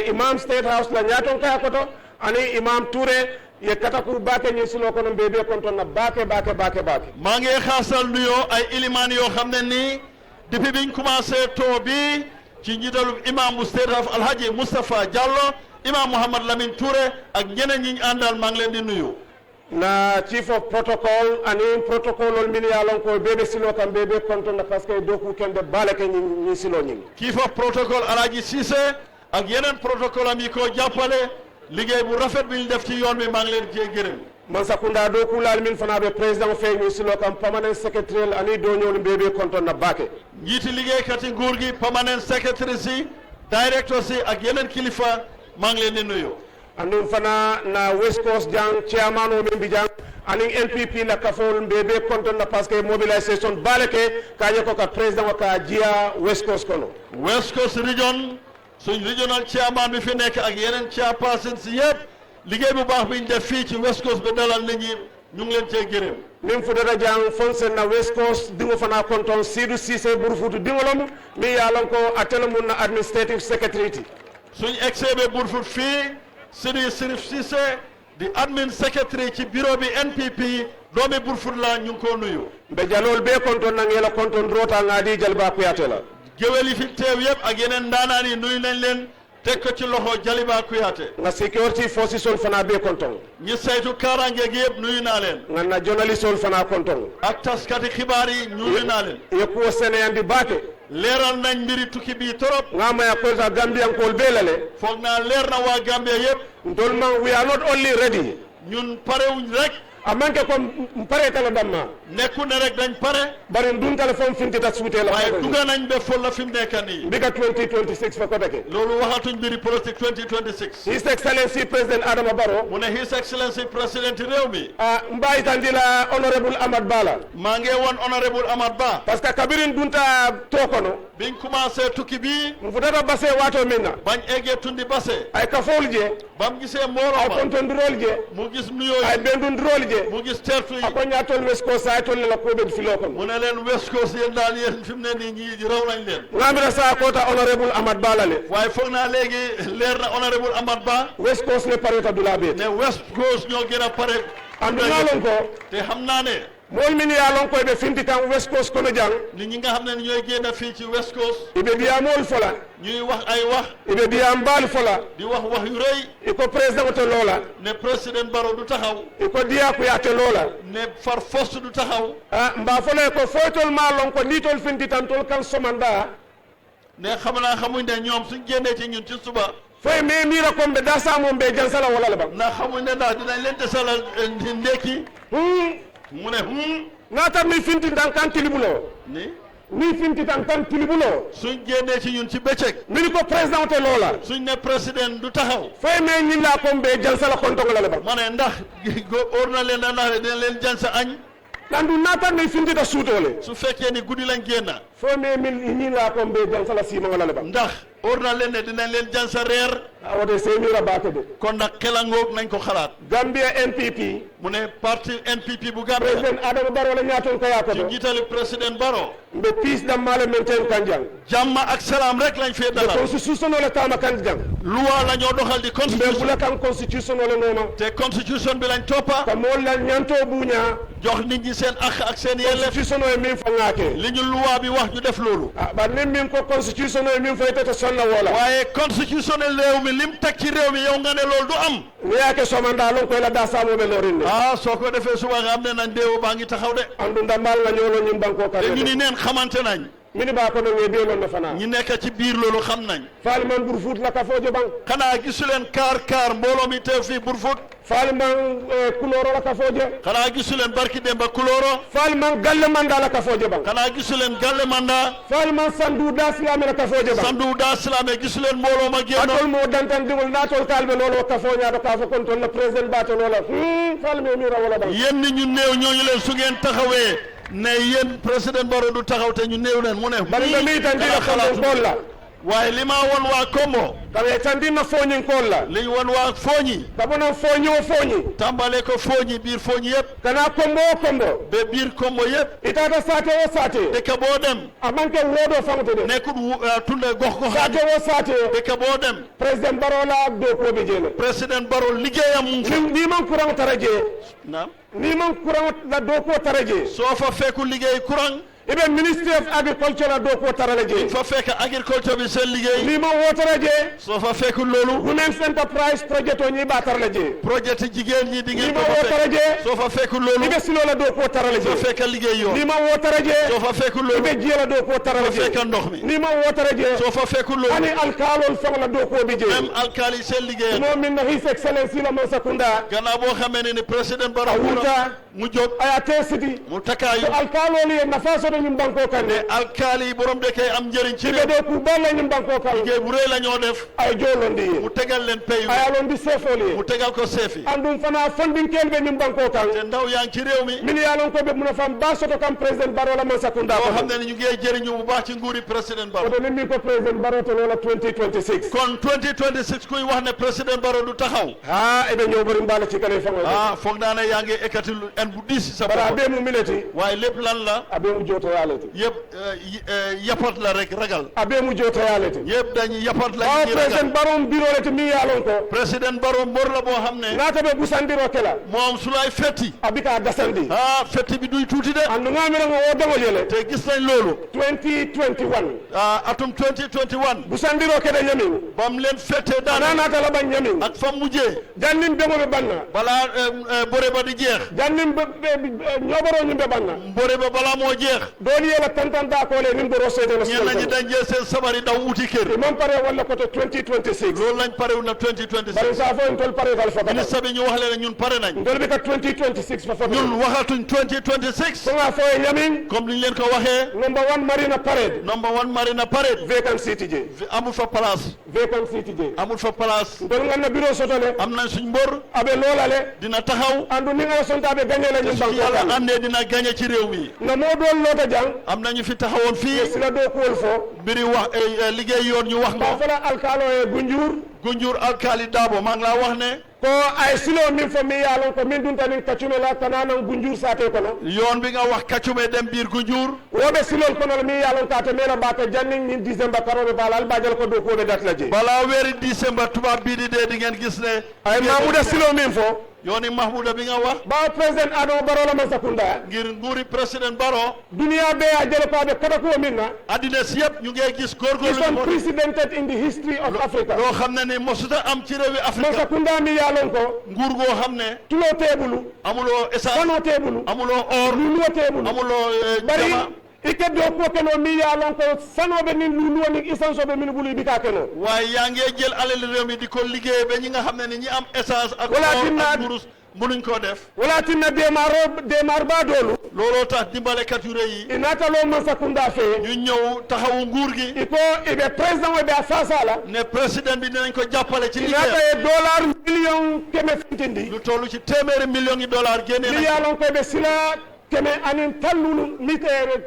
imam state house la nyaton kaya koto ani imam Touré ye katakur bake ni silo kono be kontonna bake maa ngi xaasal nuyoo ay iliman yoo xam ne nii depuis biñ commencé too bi ci njiitalu imam bu state house Alhaji Moustapha Diallo imam Mouhamad Lamine Touré ak ñeneen ñi ñu àndal maa ngi leen di nuyu na chief of protocol ani protocol ol min yalon ko bebe silo kan bebe kontonna parce que doku kende balake ni silo ñi chief of protocol Alhaji Cissé ak yeneen protocole am yi ko jàppale liggéey bu rafet bi ñu def ci yoon bi maa ngi leen cee gërëm man sakunda doku laal min fana be président fe ni silo kan permanent secretary ani do ñol bebe kontonna bake njiiti liggéeykat yi nguur gi permanent secretary si directeur si ak yeneen kilifa maa ngi leen di nuyu andum fana na West Coast jang chairman o min bi jang ani NPP la kafol bebe kontonna parce que mobilisation balake kaje ko ka président ka jia West Coast kono West Coast Region suñ regional chairman bi fi nekk ak yeneen chairperson si yëpp liggéey bu baax bi ñu def fii ci West Coast bi dalal nit ñi ñu ngi leen cee gërëm min fudata jang fonsen na West Coast dingo fana konton Sidou Cissé Burfutu dingolom mi yalon ko atela mun na administrative secretary suñ exebe Burfut fii Sidi Sirif Cissé di admin secretary ci bureau bi NPP doomi Burfut la ñu ngi ko nuyu be jalol be konton na ngela konton rota ngadi jalba kuyatela géwél yi fi teew yëpp ak yeneen ndaanaan yi nuyu nañ leen teg ko ci loxo Jaliba Kuyate nga security forces sol fana be konton ñi saytu kaaraange gi yëpp nuyu naa leen nga na journalist sol fana konton ak taskati xibaar yi nuyu naa leen yekuwo seneyandi baake leeral nañ mbiri tukki bi torop nga maya kolta gambiyankol be lale foog naa leer na waa Gambia yëpp ndol man we are not only ready ñun parewuñ rek amanke ko pare tala damma nekku ne rek dañ pare bari ndun téléphone fintita suutela waaye duga nañ be fol la fi mu nekk nii mbika 2026 fa kotake loolu waxatuñ mbiri politique 2026 His Excellency President Adama Barrow mu ne His Excellency President réew mi mbayitandila Honorable Amad Bala maa ngi woon Honorable Amad Ba parce que kabirin dunta to kono biñ commencé tukki bi mu futata base wato minna bañ eggee tundi base ay kafol je bam gisee mbooloo ay ma kontondirol je mu gis nuyoo ay yi bendundirol je mu gis tertu yi ako ñatol West Coast ay tolle la ko be filo kono mu ne leen West Coast yéen daal yéen fi mu ne nii ñii raw nañ leen ngamira sa kota Honorable Amad Bala le waaye foog naa léegi leer na Honorable Amad Ba West Coast le pareta dula be ne West Coast ñoo gën a pare andu ngalon ko te xam naa ne mool min ya lon koy be finti tan West Coast kono jang nit ñi nga xam ne ñooy génn fii ci West Coast ibe biya mool fola ñuy wax ay wax ibe biya mbal fola di wax wax yu rëy iko président to lola ne président Barrow du taxaw iko diya ko yate lola ne far force du taxaw mba fole ko foytol ma lon ko nitol finti tan tol kan somanda ne xam naa xamuñ ne ñoom suñ génnee ci ñun ci suba foy me mira ko be da samo be jansala wala ba ndax xamuñ ne ndax dinañ leen desalal ndekki mu ne nata mi finti tan kan tilibulo ni finti tan kan tilibulo suñ génnee ci ñun ci bëccëg min ko président te lola suñ ne président du taxaw foy me ñilla ko be jansala konto wala ba ma ne ndax óor na leen da ndax dina leen jansa añ nandu nata mi finti ta suutole su fekkee ni guddi lañ génn foy me min ñilla ko be jansala sima wala ba ndax óor na leen ne dinañ leen jansa reer awote semira baake de kon nag xelangoog nañ ko xalaat Gambia NPP mu ne parti NPP bu Gambia président Adama Barrow la ñaaton ko yaako ci njiitali président Barrow mbe peace dam mala maintain kanjang jàmm ak salaam rek lañ fee dalal constitution la tama kanjang loi la ñoo doxal di mbe constitution bula kan constitution la noma te constitution bi lañ toppa ka mool la ñanto buña jox nit ñi seen ak seen yelleef constitution o min fa ngaake li ñu loi bi wax ñu def loolu ba nim min ko constitution o min fay tata sonna wala waaye constitutionnel réew mi lim teg ci réew mi yow nga ne loolu du am ni yaake somanda lon koy la da samo be lorin ne soo ko defee suba nga xam ne nañ déewu baa ngi taxaw de andu ndambal nga ñolo ñim banko ka te ñu ni neen xamante nañ mini ba ko no we be lon na fana ñi nekk ci biir loolu xam nañ Faliman Burfoot la ka fojo bang xanaa gisuleen kaar mbooloo mi teew fii Burfoot Faliman kuloro la ka fojo xanaa gisuleen barki Demba Kuloro Faliman galle manda la ka fojo bang xanaa gisuleen Galle Manda Faliman sandu das la la ka fojo bang Sandu daa Silame gisuleen mbooloo ma génn atol mo dantan dingol natol kalbe lolo ka foña do ka fo kon ton la president bato lola Falme mi rawala bang yéen nit ñu néew ñooñu leen su ngeen taxawee ne yéen président Barrow du taxaw te ñu néew leen mu ne bari na mi tan dina xalaat kolla waaye li ma won waa Kombo kawe tan dina foñin kolla li ñu won waa Fooñi kabona foñi o foñi tàmbale ko Fooñi biir Fooñi yëpp kana kombo o kombo ba biir Kombo yëpp itata sate o sate dëkk boo dem amanke wodo famte de nekkul tunde gox gox sate o sate dëkk boo dem président Barrow la do ko be jele président Barrow liggéeyam mu ngi fa ni man courant taraje naam ni man courant la do ko taraje soo fa fekku liggéey courant ibe ministry of agriculture la do ko taralaje fa fekk agriculture bi seen liggéey ni man wo taraje soo fa fekku loolu women's enterprise project o ni ba taralaje projet jigéen ñi di ni ngeen man ko wo fa fekk taraje soo fa fekku loolu ibe silo la do ko taralaje soo fekk liggéey yoon ni man wo taraje soo fa fekku loolu ibe jiela do ko soo taralaje fekk ndox mi ni man wo taraje soo fa fekku loolu ani alkalol fong la do ko bi je même alkali seen liggéey mo min na his excellency la man sakunda gannaaw boo xamee ne ni président Barrow awuta mu jóg aya tesiti mu takkaayu so alkalol ye nafa so do ñum banko kan alkali yi borom de kay am njëriñ ci ibe réew do ku balla ñum banko kan liggéey bu rëy la ñoo def ay jolondi mu tegal leen pay aya lon di sefoli mu tegal ko seefi andum fana fondin kelbe ñum banko kan te ndaw yaa ngi ci réew mi min ya lon ko be mun fam ba soto kam president Barrow la man sakunda boo ko xam ne ni ñu ngi jëriñu bu baax ci nguuri président Barrow ko min ko president Barrow to lola 2026 kon 2026 kuy wax ne président Barrow du taxaw ha ibe ñoo bari mbala ci kale fango foog naa ne yaa ngi en bu diis sa bara bopp be mu mineti waaye lépp lan la abe mu jota yalete yëpp yapat la rek ragal abe mu jota yalete yëpp dañuy yapat la o ñuy president ragal barom biro le mi yalon ko président Barrow mbor la boo xam ne nata be busandiro kela moom su lay fetti abika dasandi fetti bi duy tuuti de andu ngamira ngo o dango yele te gis nañ loolu 2021 atum 2021 busandiro kede nyamin bam leen fette daana nata la ban nyamin ak fam mujjee jannim be be banna balaa bore ba di jeex jannim be ñoboro ñu be banna bore ba balaa moo jeex doon yela tantan da ko le nim boro sede na ñen lañu dañ jël seen sabari daw uti kër imam pare wala ko 2026 loolu lañ parewu na 2026 bari sa fo tol pare dal fa ministre bi ñu wax leen ñun pare nañ ndol bi ka 2026 fa fa ñun waxatuñ 2026 so nga fo yamin comme niñ leen ko waxee number 1 marina parade vacancy tije amul fa place vacancy tije amul fa place ndol nga na bureau sotole am nañ suñ mbor abe lolale dina taxaw andu ni nga sonta be gagné la ñu banko yàlla andee dina gagné ci réew mi na moo doon lota jang am nañu fi taxawoon fii sila do ko fo mbiri wax liggéey yoon ñu wax nga fala alkalo e gunjur alkali Dabo maa ngi laa wax ne ko ay silo min fo mi yaalon ko min dunta nin kaccume la kananan gunjur sate kono yoon bi nga wax kaccume dem biir gunjur woɓe silol kono mi yaalon kate mena bata janning nin décembre karoɓe bala albajal ko dow koɓe datla je balaa weeri décembre tubaab bii di dee di ngeen gis ne ay mamouda silo min fo yooni Mahmouda bi nga wax bawo président Adama Barrow la man sakunda ngir nguuri président Barrow duniya be a jele ko aɓe kada ko min na addina si yëpp ñu ngee gis góorgóorlu is unprecedented in the history of Africa loo xam ne ni mosuta am ci réewi man Afrique sakunda mi yaalon ko nguur goo xam ne tulo tebulu amuloo essence fano tebulu amuloo or luluwo tebulu amuloo bari jama ike do ko keno mi yaalon ko sanoɓe nin luluwo nin essence oɓe min bulu ibika keno waaye yaa ngee jël alal réew mi di ko liggéey ba ñi nga xam ne ni ñi am essence ak Wala or tinna- ak murus mënuñ koo def wala tinna demar ba dolu looloo tax dimbalekat yu rëy yi inatalo man sakunda fe ñu ñëw taxawu nguur gi iko iɓe président oɓe a fasala ne président bi dinañ ko jàppale ci inata liggéey e dollar million keme fintindi lu toll ci téeméeri millions yi dollars génnee mi nañ yaalon koɓe sila keme anin tallulu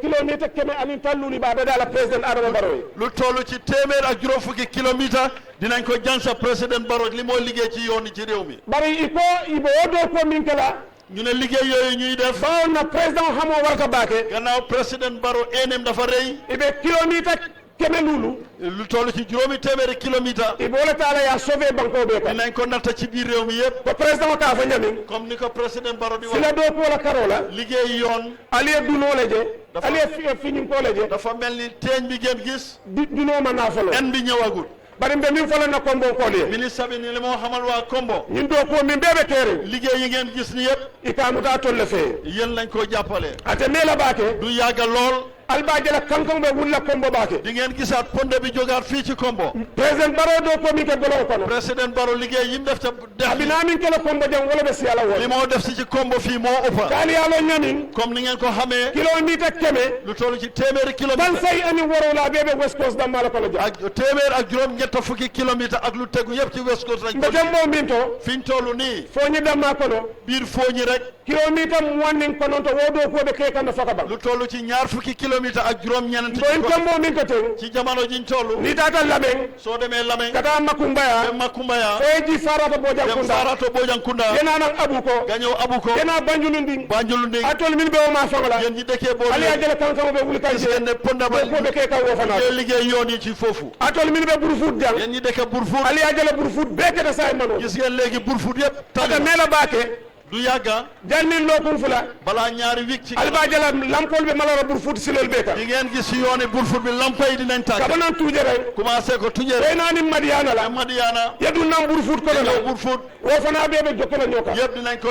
kilométre keme anin tallulu ɓaɓe dala président Adama Barrow lu toll ci téeméer ak juróom fukki kilomètre dinañ ko jansa président Barrow li moo liggéey ci yoon yi ci réew mi bari iko iɓe wodo ko min kala ñu ne liggéey yooyu ñuy def bawo na président hamo warta bake gannaaw président Barrow eenem dafa rëy iɓe kilométre keme lulu lu toll ci juróomi téeméeri kilomètre iɓe wole taala ya sauvé bankoɓe kam dinañ ko natta ci biir réew mi yëpp ko président ka fo ñamin comme ni ko président Barrow di sila wax do kola karola liggéey yoon aliye dunole je Dafa- aliye fiñinkole je dafa mel ni teeñ bi ngeen gis dunoma nafolo en bi ñëwagul bari mbe min folana kombon koliye ministre bi ni li moo xamal waa Kombo ñin do ko min ɓeɓe keere liggéey yi ngeen gis ni yëpp ikamuta tolle fee yéen lañ ko jàppale ate mela bake du yàgga lool albajala kankan ɓe wulla kombo bake di ngeen gisaat ponde bi jógaat fii ci Kombo président Barrow do ko min ke dolon kono président Barrow liggéey yim def ca dex bi abina min kele kombo jam wala ɓe siyala li won moo def si ci Kombo fii moo ëppa kaali yalo ñamin comme ni ngeen ko xamee kilométre keme lu toll ci téeméeri ban kilomètre say ani worola ɓeɓe west coast dammala kono jam ak téeméer ak juróom ñett fukki kilomètre ak lu tegu yëpp ci West Coast lañ mbe ko dembo min to fi ñu toll nii foñi damma kono biir fooñi rek kilométre moannin kononto wodo koɓe kekanda faka ba lu toll ci ñaar fukki kilomètre ak juróom ñeneen ɗo en tembo min to ten ci jamono jiñ toll ni tata lamen soo demee Lameng kata makumbaya dem Makumbaya feji farata dem bojankunda Farato Bojankunda yenanan abu ko nga ñëw Abuko yena banjulundin Banjulundi atol min ɓe oma fangla yéen ñi dëkkee boobu ali a jele kankamo ɓe wuli kan gis ngeen ne ponda ba koɓe ke kan wo fana liggéey liggéey yoon yi ci foofu atol min ɓe ɓuur fut jang yéen ñi dëkk Burfut ali a jele ɓuur fut be kete sa mano gis ngeen léegi Burfut yëpp ata tali mela bake du yàgga jannin lokun fula balaa ñaari wik ci alba jela lampol ɓe malara ɓuur fut silol ɓe kan di ngeen gis si yooni Burfut bi lampa yi dinañ tàkk kabanan tuje ren commencé ko tujee ɓeynanin madiana la Madiana yedu nan ɓuur fut kono ñëw la Burfut wo fana ɓeɓe jokkona ñoka yëpp dinañ ko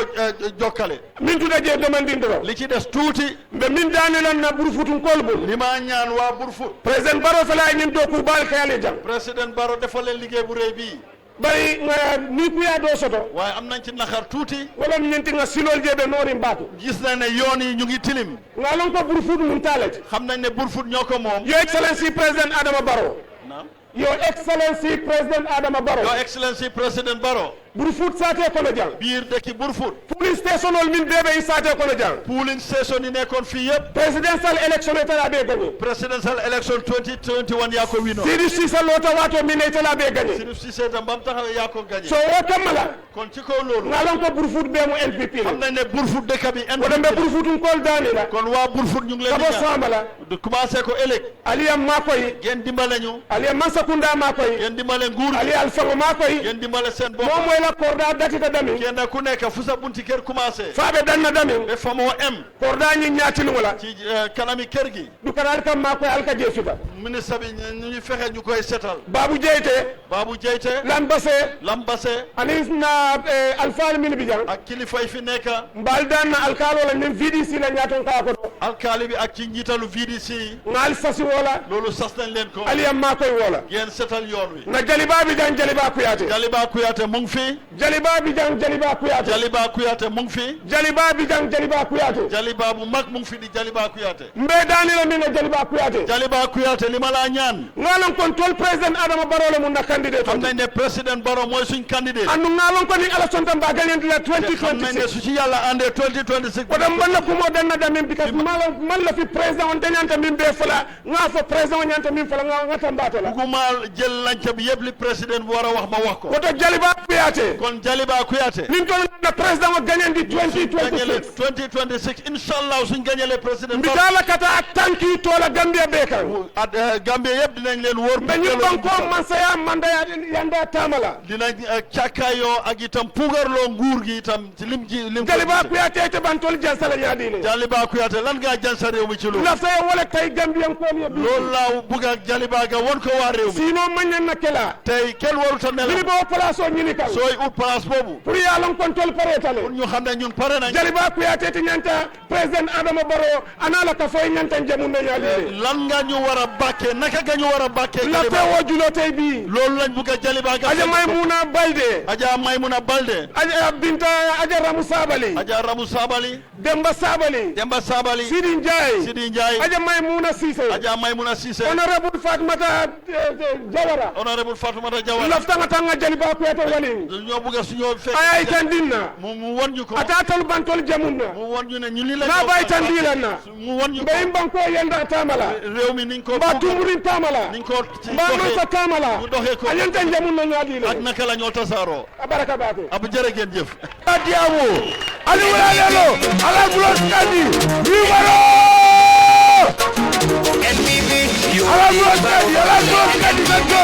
jokkale min tuda je demandin doro li ci des tuuti mbe min danilan na ɓuur futun kol bul li ma ñaan waa Burfut président Barrow fela ñin do ku bal kayale jang président Barrow defal leen liggéey bu rëy bii bari ni kuya do soto waaye am nañ ci naxar tuuti wala ñinti nga silol jeɓe noorin baatu gis nañ ne yoon yi ñu ngi tilim nga lon ko ɓuur fut mum talete xam nañ ne Burfut ñoo ko moom Your Excellency President Adama Barrow. naam Your Excellency President Adama Barrow. Your Excellency président Barrow Burfoot saate kono jang biir dëkki Burfoot police station ol min bebe yi saate kono jang polling station yi nekkoon fii yëpp presidential election e tala be gagné presidential election 2021 yaa ko wino Sidi Cissé lota wato min e tala be gagné Sirif Cissé tam bam taxawee yaa ko gagné so o kamala kon ci kaw loolu ngalon ko Burfoot be mu NPP xam nañ ne Burfoot dëkk bi o dem be Burfoot kol dani la kon waa Burfoot ñu ngi leen di kabo samala du commencé ko ëllëg aliyam makoy ngeen dimbale ñu aliyam Mansakunda makoy ngeen dimbale nguur ali alfango makoy ngeen dimbale seen bopp moom mooy la korda datita dami kenn ku nekk fu sa bunti kër commencé faabe danna dami be fa moo em korda ñi ñaatinu wala ci kanami kër gi du kanal kam makoy alka jeesuta ministre bi ñu fexe ñu koy setal Babou Jeyte Lambase anis na alfaal min bi jang ak kilifa yi fi nekk mbal dan na alkaalo la nen VDC la ñaaton ka ko do alkaali bi ak ci njiitalu VDC ngal sasi wala loolu sas nañ leen ko aliyam makoy wala ngeen setal yoon wi na jaliba bi jang jaliba kuyaate Jaliba Kuyate mu ngi fi jaliba bi jang jaliba kuyaate Jaliba Kuyate mu ngi fi jaliba bi jang jaliba kuyaate Jaliba bu mag mu ngi fi di Jaliba Kuyate mbe dani la min na jaliba kuyaate Jaliba Kuyate li ma laa ñaan ngalon kon tol president Adama Barrow le mun na candidate xam nañ ne président Barrow mooy suñ candidate andu ngalon ko ni election tam ba gagné la xam nañ ne 2026 su ci yàlla andee 2026 ko dam man la ko mo danna damin because man la fi président on dañanta min be fala nga fa président on ñanta min fala nga tambata la buguma jël lanca bi yëpp li président bu war a wax ma wax ko woto Jaliba Kuyate kon Jaliba Kuyate min tol na président o gagné di 2026 2026 inshallah suñ gagné président mbitala kata ak tanki tola Gambia be kan Gambia yëpp dinañ leen wóor be ñu banko man saya mandaya yanda tamala dinañ càkkaayoo ak itam puugarloo nguur gi itam ci lim Jaliba Kuyate te bantol jansala ñaadine Jaliba Kuyate lan nga jansa réew mi ci loolu la saya wala tay Gambian ko mi loolu laa bugg ak Jaliba ga won ko waa réew mi sino mañan na kela tey kenn waruta ne li bo place o ñini kan sooy ut place boobu pour yàlla contrôle paretale pour ñu xam ne ñun pare nañ Jaliba Kuyate te ñanta président Adama Barrow ana ka foy ñanta jamu na ñaadine lan nga ñu war a bàkkee naka nga ñu war a bàkkee la tewo julo tey bi loolu lañ bugg a Jaliba ga aja Maymuna Balde aja Maymuna Balde aja Binta aja Ramu Sabali aja Ramu Sabali Demba Sabali Sidi Njie aja Maymuna Cissé honorable Fatoumata Jawara laftanga tanga Jaliba Kuyate wali ñoo bugg a suñoo fekk ay tandinna mu won ñu ko atatal bantol jamunna mu won ñu ne ñu li la na bay tandilana mu won ñu be banko yenda tamala réew mi niñ ko ba tumurin tamala niñ ko ba no sa tamala mu doxee ko anyanta jamunna ñadile ak naka la ñoo tasaaroo baraka baake abu jërë ngeen jëf adiamu ali wala lelo ala bulos kandi wibaro ala bulos kandi sato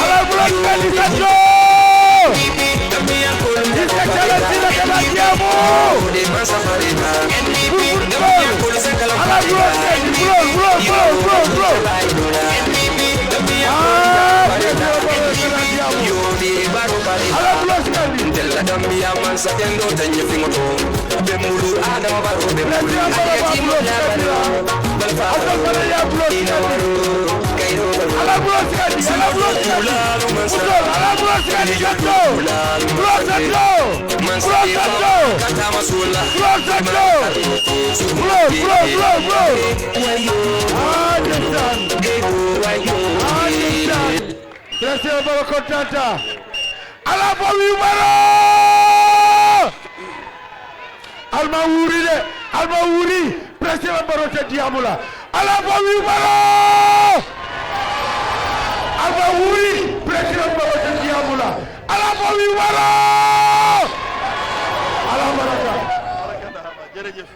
ala bulos kandi sato iskachala sila kama adiamu ala bulos kandi bro ala bulos kandi Della Gambia man sakendo tanye fingoto be mulu Adama Barrow be mulu ayati mola balo bal fa ala ya bulos kandi kairo ala bulos kandi ala bulos kandi sato kata masula President Barrow kontanta ala fo wibaro alma wuri President Barrow te diamula ala fo wibaro alma wuri President Barrow te diamula ala fo wibaro ala baraka jërëjëf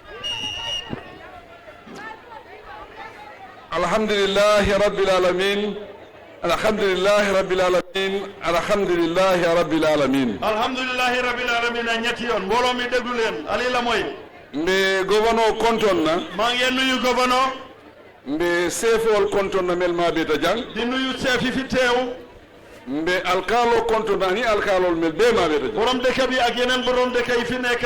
alhamdulillahi rabbil alamin alhamdulillahi rabbil alamin alhamdulillahi rabbil alamin alhamdulillahi rabbil alamin a ñetti yoon mbooloo mi déglu leen ali la mooy mbe gouverneur konton na maa ngi nuyu gouverneur mbe sefol konton na mel ma beta jang di nuyu chef yi fi teew mbe alkalo konton na ni alkalol mel be ma beta jang borom dëkk bi ak yeneen borom dëkk yi fi nekk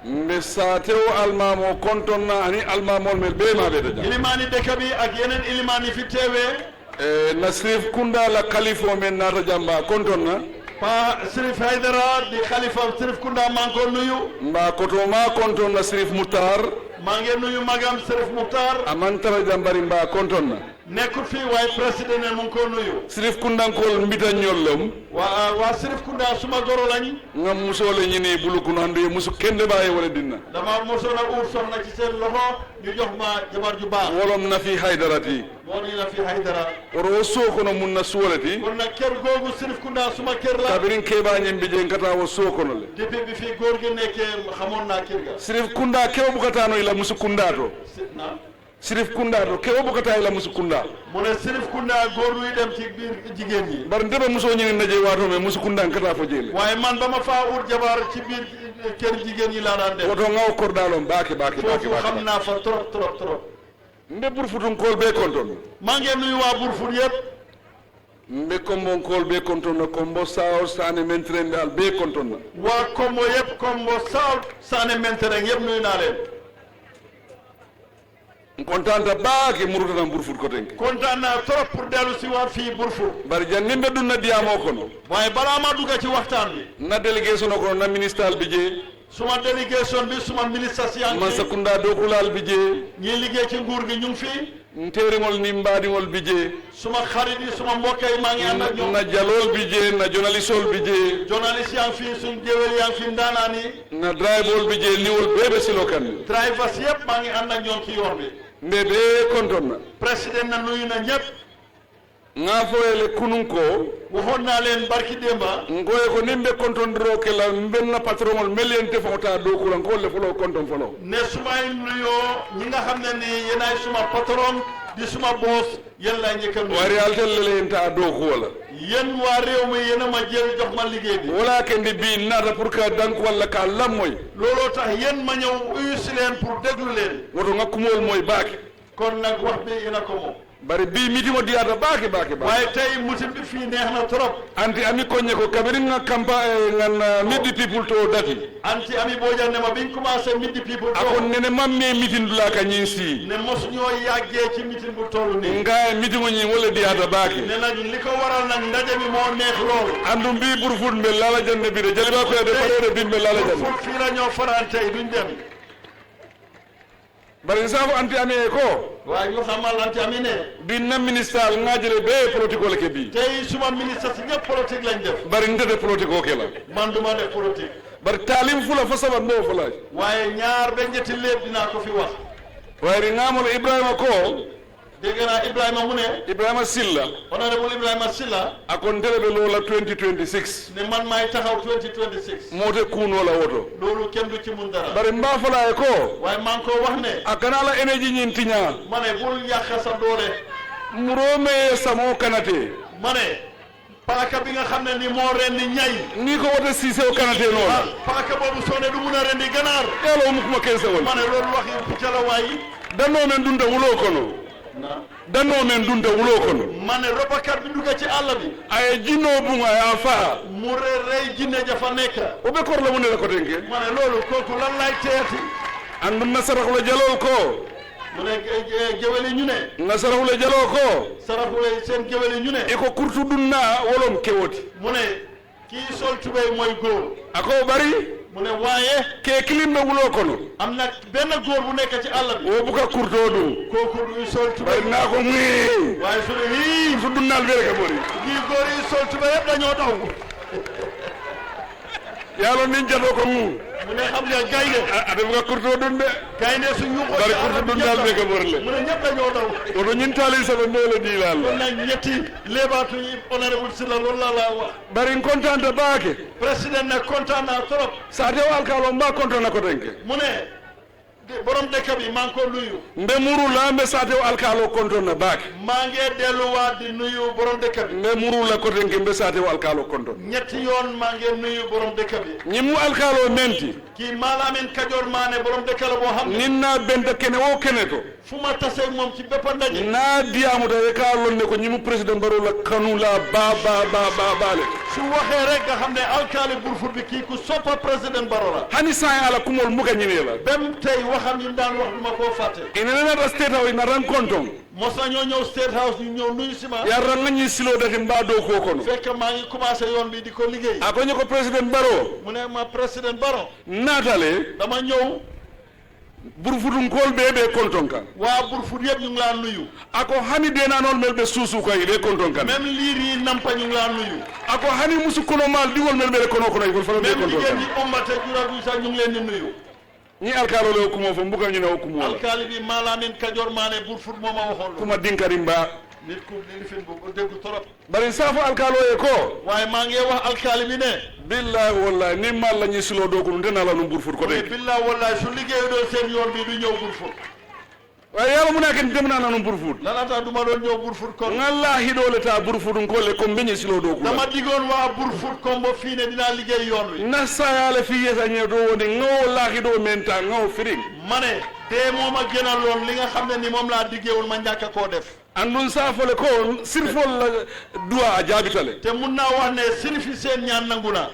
mbe satew almamo konton na ani almamol mel be ma beta jang ilimaani dëkk bi ak yeneen ilimaan yi fi teewee Nasrif Kunda la khalifo men nata jamba konton na pa Sirif Haydara di khalifa Sirif Kunda maa ngi ko nuyu mba koto ma konton na Sirif Mutar maa ngi nuyu magam Sirif Mutar amantara jambari mba konton na nekkul fii waaye président ne mu ngi ko nuyu sirif kundankol mbita ñollom waa Sirif Kunda suma goro lañ ngam musole ñini bulukunu andu ye musu kende baye wala dinna dama mosoon a uur soxna ci seen loxo ñu jox ma jabar ju baax wolom nafi haydarati moo ni Nafi Haydara oro sokono mun na suwalati kon nag kër googu Sirif Kunda suma kër la kabirin keɓañen mbi je ngata wo sokono le depuis bi fi góor gi nekkee xamoon naa kër ga sirif kunda kewo bukatano ila musu kunda to sirif kunda to kewo bukata ila musu kunda mu ne Sirif Kunda góor luy dem ci biir jigéen ñi bar ndebe musoo ñini naje wato me musu kunda ngata fo jeele waaye man ba ma faa ut jabar ci biir kër jigéen ñi laa daan def woto ngaw kordalom baake foofu xam naa fa trop mbe burfutun kol be konton maa ngi nuyu waa Burfut yëpp mbe kombon kol be konton na kombo sao sane mentrende al be konton na waa Kombo yëpp Kombo South Sané Mentereng yëpp nuyu naa leen kontanta baake murutana burfut ko tenke kontaan naa trop pour dellu si waat fii Burfut bari janni mbe dun na diyamo kono waaye balaa ma dugga ci waxtaan bi na délégation kono na ministral bi je suma délégation bi suma ministre yaa ngi man sakunda dokulal bi je ñi liggéey ci nguur gi ñu ngi fii nteringol ni mbaɗigol bi je suma xarit yi suma mbokk yi maa ngi ànd ak ñoom na jalol bi je na journalistol bi je journaliste yaa ngi fii suñ jéwél yaa ngi fii ndaanaan yi na drivol bi je liwol bebe silo kan drivers yëpp maa ngi ànd ak ñoom ci yoon bi mbe be konton na président na nuyu na ñëpp nga foyele kunun ko waxoon naa leen barki démba ngoye ko nimbe konton dro ke la mbenna patronol meliente fota do kuran ko le folo konton folo ne sumay nuyoo ñi nga xam ne ni yéenaay suma patron di suma boss yéen laa njëkk a nuyu wa realte lelenta do ko wala yéen waa réew mi yéen a ma jël jox ma liggéey bi wala kendi bi nata pour que dank wala ka lam moy looloo tax yéen ma ñëw uyu si leen pour déglu leen woto nga kumol moy baake kon nag wax bi yéen a ko moom bari bi mitimo diyata baake waaye tey mutim bi fii neex na trop anti ami koñe ko kabirin nga campagne ngan middi people to dati anti ami boojan ne ma biñ commencé middi people to akon nene mamme mitin dula ka ñin si ne mos ñoo yàggee ci mitin bu toll nii nga mitimo ñi wala diyata baake ne nag li ko waral nag ndaje mi moo neex lool andum bi Burfut mbe lala jande bi de jaliba ko de parede bi mbe lala jande fii la ñoo faran tey duñ dem bari safu anti ami ko waaye ñu xamal anti ami ne bi na ministral ngajele be politique ke bi tey suma ministre si ñëpp politique lañ def bari ndete politique ke la man duma def politique bari talim fula fa sabat no fula waaye ñaar ba ñetti léeb dinaa ko fi wax waaye ngamol Ibrahima ko dégg naa Ibrahima mu ne Ibrahima Silla honorable Ibrahima Silla akon telebe loola 2026 ne man maay taxaw 2026 moote kuunoo la woto loolu kenn du ci mun dara bari mbaa falaaye ko waaye maa ngi ko wax ne a kana la énergie ñin tiña ma ne bul yàq sa doole muroo samoo kanate ma ne paaka bi nga xam ne ni moo rendi ñay ni ko wote siisew kanate noonu paaka boobu soo ne du mun a rendi ganaar yàlla mu kuma keesewol ma ne loolu waxi pucca la waayi danoo men dunda wuloo kono danoo men dunda wuloo kono ma ne robakat bi dugga ci àll bi aye jinnoo bunga aya faa mu rey jinne jafa nekk o be kor la mu ne la ko tenke ma ne loolu kooku lan lay teeti andu nasaraxula jalool ko mu ne géwéli ñu ne nasaraxula jaloo ko saraxule seen géwéli ñu ne i ko kurtu dunna wolom kewoti mu ne kii sol tubéy mooy góor ako bari mu ne waaye ke kilim be wuloo kono am na benn góor bu nekk ci àll bi wo buka kurtoo dum kooku duy sol tubéy bari naa ko muy waaye su ne hii su dunnaal bere ka bori ñii góor yi sol tubéy yëpp dañoo daw yàlla niñ jatoo ko mu mu ne xam nga gaynde ate buka kurtoo dum de gaynde su ñu ko bari kurtu dunnaal bere ka bori le mu ne ñëpp dañoo daw woto ñin taali saba meele diilaal kon nag ñetti léebaatu yi honorable Silla loolu laa laa wax bari kontante baake président ne kontaan naa trop sa te alkaalo mbaa kontaan na ko tenke mu ne borom dëkk bi maa ngi ko nuyu mbe muru la mbe sa te alkaalo kontaan na baake maa ngi delluwaat di nuyu borom dëkk bi mbe muru la ko tenke mbe sa te alkaalo kontaan ñetti yoon maa ngi nuyu borom dëkk bi ñi mu alkaalo menti kii Maalamin Kajoor Maane borom dëkk la boo xam ne nin naa benta kene woo kene to fu ma tasee moom ci bépp ndaje naa diyaamuta ye kaa lon ne ko ñi mu président Barrow la kanu la baale su waxee rek nga xam ne alkaali Burfut bi kii ku soppa président Barrow la hani saa ala kumol muka ñinee la bem tey waxam yi mu daan wax duma koo fàtte ina nata state house ina ran konton mos na ñoo ñëw state house ñu ñëw nuyu si ma yarra nga ñi silo dati mbaa doo koo kono fekk maa ngi commencé yoon bi di ko liggéey a ko ñu ko président Barrow mu ne ma président Barrow naatale dama ñëw burfudun kol be kontonka waa Burfut yëpp ñu ngi laa nuyu ako hani denanol mel be suusu kay be kontonka même liir yi nampa ñu ngi laa nuyu ako hani musu kono mal diwol mel be kono kono ko fa be même kontonka jigéen ñi ombate juragu sax ñu ngi leen di nuyu ni alkalo le kumo fo mbugal ñu ne kumo alkaali bi Malamine Kajoor Maane Burfut moo ma waxoon kuma dinkarimba nit ku li fin bu déggu torop bari safo alkalo e ko waaye maa ngi wax alkaali bi ne billahi wallahi ni mal la ñi silo do ko ndena la no Burfut ko de billahi wallahi su liggéey doo seen yoon bi du ñëw Burfut waaye yalla mu nekk dem na no Burfut lan tax du ma doon ñëw Burfut kon ngallahi do le ta Burfut ko le ko beñi silo do ko dama digoon waa Burfut comme ba fii ne dinaa liggéey yoon wi na sayale fi yesa ñe do woni ngaw lahi do menta ngaw firing ma ne dee moo ma gënaloon li nga xam ne ni moom laa diggeewul ma ñàkk koo def andun safole ko sirfol la duwa a jaabitale te mun naa wax ne sirifi seen ñaan nangu na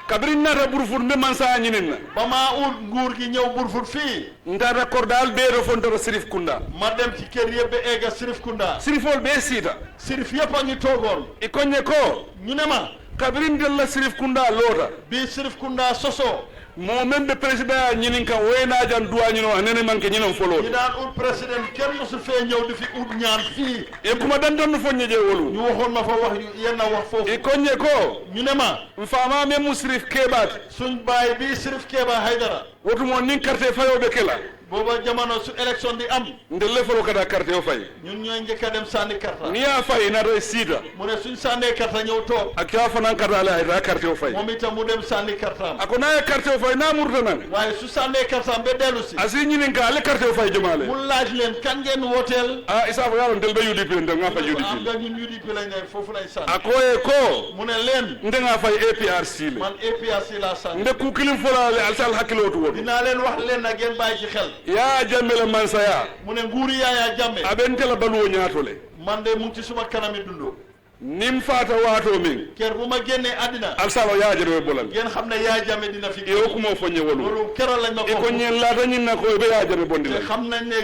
kabiri nata Burfut mbe man sa ñinin na ba maa ut nguur gi ñëw Burfut fii ndata kordal be do fontoro sirif kunda ma dem ci kër yëpp ba egga sirif kunda sirifol be siita sirif yëpp a ngi toogoon i koñe ko ñu ne ma kabiri ndella sirif kunda loota bii sirif kunda soso mo men be président ñinin kan wayna jan duwa ñino anene manke ñinon folo ñi daan ut président kenn mosu fee ñëw di fi ut ñaan fii e kuma dan don foñe je wolu ñu waxoon ma fa wax yenn wax foofu e koñe ko ñu ne ma mfama me musrif kebat suñ baay bii Sirif Keba Haydara wotu mo nin carte fayobe kela booba jamono su élection di am ndelle folo kada carte o fay ñun ñooy njëkk a dem sànni karta ni ya fay na do sida mu ne suñ sànnee karta ñëw toog ak ya fanan karta la ay carte o fay moom itam mu dem sànni kartaam ako na carte o fay na murta nan waaye su sànnee kartaam ba dellu si asi ñinin ka ale carte o fay jomale mu laaj leen kan ngeen wooteel isa fa yaron del be UDP ndel nga fa am UDP nga ñun UDP lañ ne foofu lañ sànni ako e ko mu ne leen nde nga fay APRC le man APRC laa sànni nde ku kilim fola le alsal hakkilo to wodi dinaa leen wax leen nag ngeen bàyyi ci xel ya jambele mansaya mu ne nguuri Yaya Jammeh aben tela baluwo ñaatole man de mu ngi ci suma kanami dundu nim fata waato min kër bu ma génnee àddina alsalo yaajere bolal ngeen xam ne Yaya Jammeh dina fi e ko mo foñe wolu loolu keroog lañ ma e ko ñen laata ñin na ko be yaajere bondi te la xam nañ ne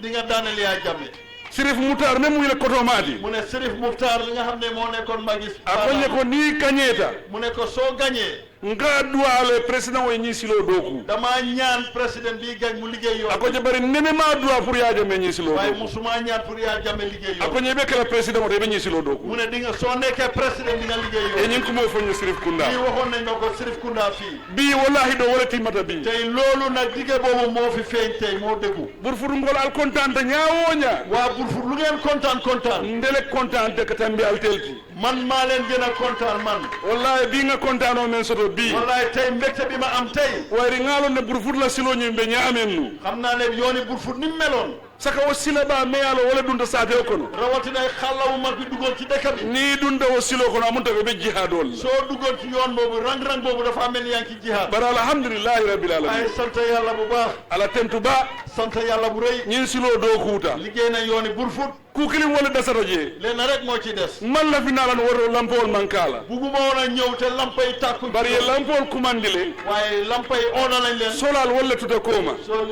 di nga daaneel Yaya Jammeh Sirif Mutar même muy le koto maati mu ne Sirif Muxtaar li nga xam ne moo nekkoon magis a koñe ko ni kañeta mu ne ko soo gañee nga duwale président way ñi silo doku dama ñaan président bi gañ mu liggéey yoon ako je bari nene ma duwa pour Yaya Jammeh ñi silo waaye doku musuma ñaan pour Yaya Jammeh liggéey yoon ako ñe be kala président mo be ñi silo doku mu ne di nga soo nekkee président di nga liggéey e yoon ñin ko mo foñu Sirif Kunda bii waxoon nañ ma ko Sirif Kunda fii bi wallahi do wala timata bi tey loolu nag digge boobu moo fi feeñ tey moo déggu Burfut ngol al contente ñaawoña waa Burfut lu ngeen kontaan ndele contente ka tambi al telti man maa leen gën a kontaan man wallahi bi nga contano men soto bi wallahi tey mbégte bi ma am tey wayri ngalo ne Burfut la silo ñi be ñaamen nu xam naa ne yooni Burfut ni mu meloon saka o sila ba meyalo wala dunda saate o kono rawatina ay xàllawu mag bi duggoon ci dëkk bi ni dunda o silo kono amunta be jihadol la soo duggoon ci yoon boobu rang-rang boobu dafa mel ni yaa ngi ci jihaad bara alhamdulillahi rabbil ay alamin sant yàlla bu baax ala tentu ba sant yàlla bu rëy ñin silo do kuuta liggéey na yooni Burfut ku kilim wala dasata je leen rek moo ci des man la fi nalan waro lampol mankala bugguma woon a ñëw te lampay tàkku bari ye lampol kumandile waaye lampay oona lañ leen solal wala tuta koma soo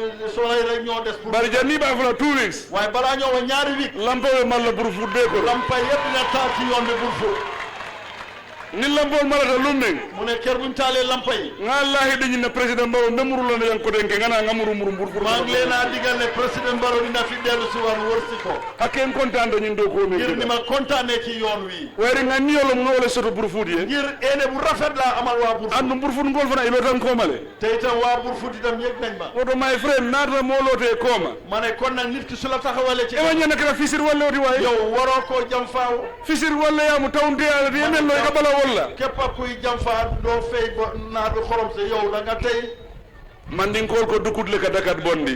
lay rek ñoo des pour bari janni ba fala 2 weeks waaye balaa ñoo wa ñaari week lampowe malla Burfut de ko lampay yëpp dina taal ci yoon bi Burfut ni lampol malata lummen mu ne kër buñ taalee lampay ngallahi dañi ne président Barrow memuru la yan ko denke ngana ngamuru muru Burfut maa ngi leen a digal ne président Barrow dina fi dellu si war wër si ko hakken contente ñin do ko mi ngir ni ma kontaanee ci yoon wi wayri nga niyolo nga wala soto Burfut ye ngir ene bu rafet laa amal waa Burfut andu Burfut ngol fana ilo tan komale te itam waa Burfut itam yëg nañ ma oto my friend nata mo lote koma ma ne kon nag nit ki su la taxawalee ci e wanya nakara fisir walla oti way yow waroo koo jam faaw fisir walla ya mu tawnde ala de men lo ka bala walla képp kuy jam faa doo fay ba naatu xorom sa yow da nga tey mandinkol ko dukut le ka dakat bondi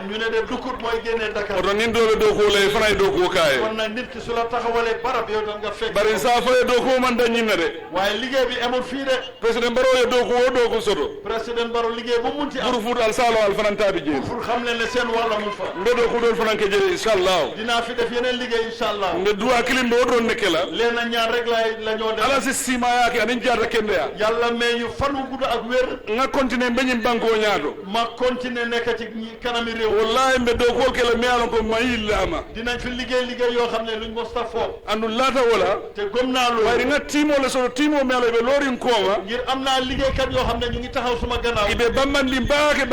ñu ne de dukut mooy génnee Dakar oto nin dole do ko lay fanay do ko kaye kon nag nit ki su la taxawalee barab yow tam nga fekk bari sa faye do ko man dañin na de waaye liggéey bi amul fii de président Barrow ye do ko soto président Barrow liggéey bu munti am Burfut al salo al fanantabi je pour xam leen ne seen wàlla mu fa nde do ko dol fananke je inshallah dinaa fi def yeneen liggéey inshallah nde duwa kilim do don nekela leen na ñaan rek la ñoo def. ala si sima yake anin jarra kende ya yàlla may ñu fan wu gudd ak wér. nga continuer beñim banko ñaato ma continuer nekk ci kanami réew wallahi mbe do ko kala mi alon ko mayillama dinañ fi liggéey yoo xam ne luñ mosta fo andu laata wala te gëm naa loolu wayri nga timo le so timo melo be lorin kooma ngir am naa liggéeykat yoo xam ne ñu ngi taxaw suma gannaaw ibe bambandi baake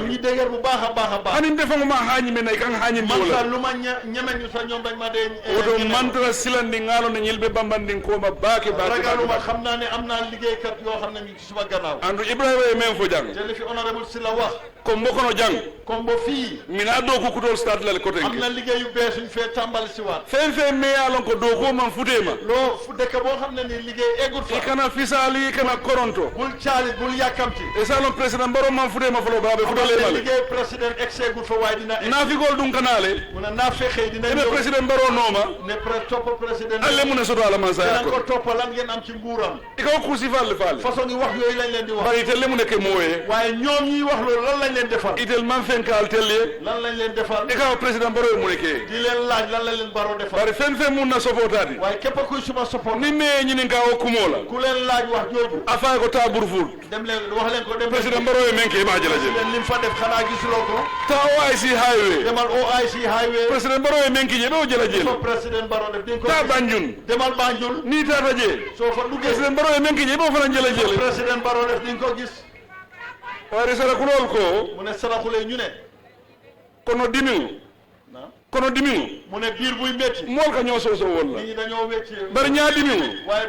ñu dégër bu baax a baax hanin defango ma hañi men ay kan hañi man wala sa lu ma ñeme ñu sa ñoom dañ ma dee oto mantra silandi ngalo ne ñilbe bambandi kooma baake ragaluma xam naa ne am naa liggéeykat yoo xam ne ñu ci suma gannaaw andu ibrahima e men fo jang te li fi honorable Silla wax ko mbokono jang kombo fii mina do ko kutol stade lal ko am na liggéey yu bees suñ fee tàmbali si waat fen me alon ko do ko man futema loo fu dëkk boo xam ne ni liggéey eggul fa ikana fisali ikana koronto bul caalit bul yàkkamti e salon président baro man futema folo babe futole male liggéey président eggul fa waaye dina nafigol dum kanale mu ne naa fexee dina ñëw président baro nooma ne topp président alle mu ne soto ala man sa ko toppalan ngeen am ci nguuram ikaw kusi falle façon yi wax yooyu lañ leen di wax bari telle mu nekk mooyee waaye ñoom ñi wax loolu lan lañ leen defal itel man fenkal telle lan lañ leen defal ikaw président baro mu nekkee di leen laaj lan lañ leen baro defal bari fen mun na sopotati waaye képp kuy suma support ni me ñini nga o kumola ku leen laaj wax jooju afa ko ta burful dem leen wax leen ko dem président baro e menke ma jëla jël lim fa def xanaa gisuloo ko ta OIC highway demal OIC highway président baro e menke ñebe o jëla jël président baro def din ko ta Banjul demal Banjul ni tata je soo fa duggee président baro e menke ñebe o fa jëla jël président baro def din ko gis waaye sarakulol ko mu ne saraxule ñu ne kono dimiŋo mu ne biir buy métti mool ka ñoo soosoo woon la ñi dañoo wecci bari ñaa dimiŋo waaye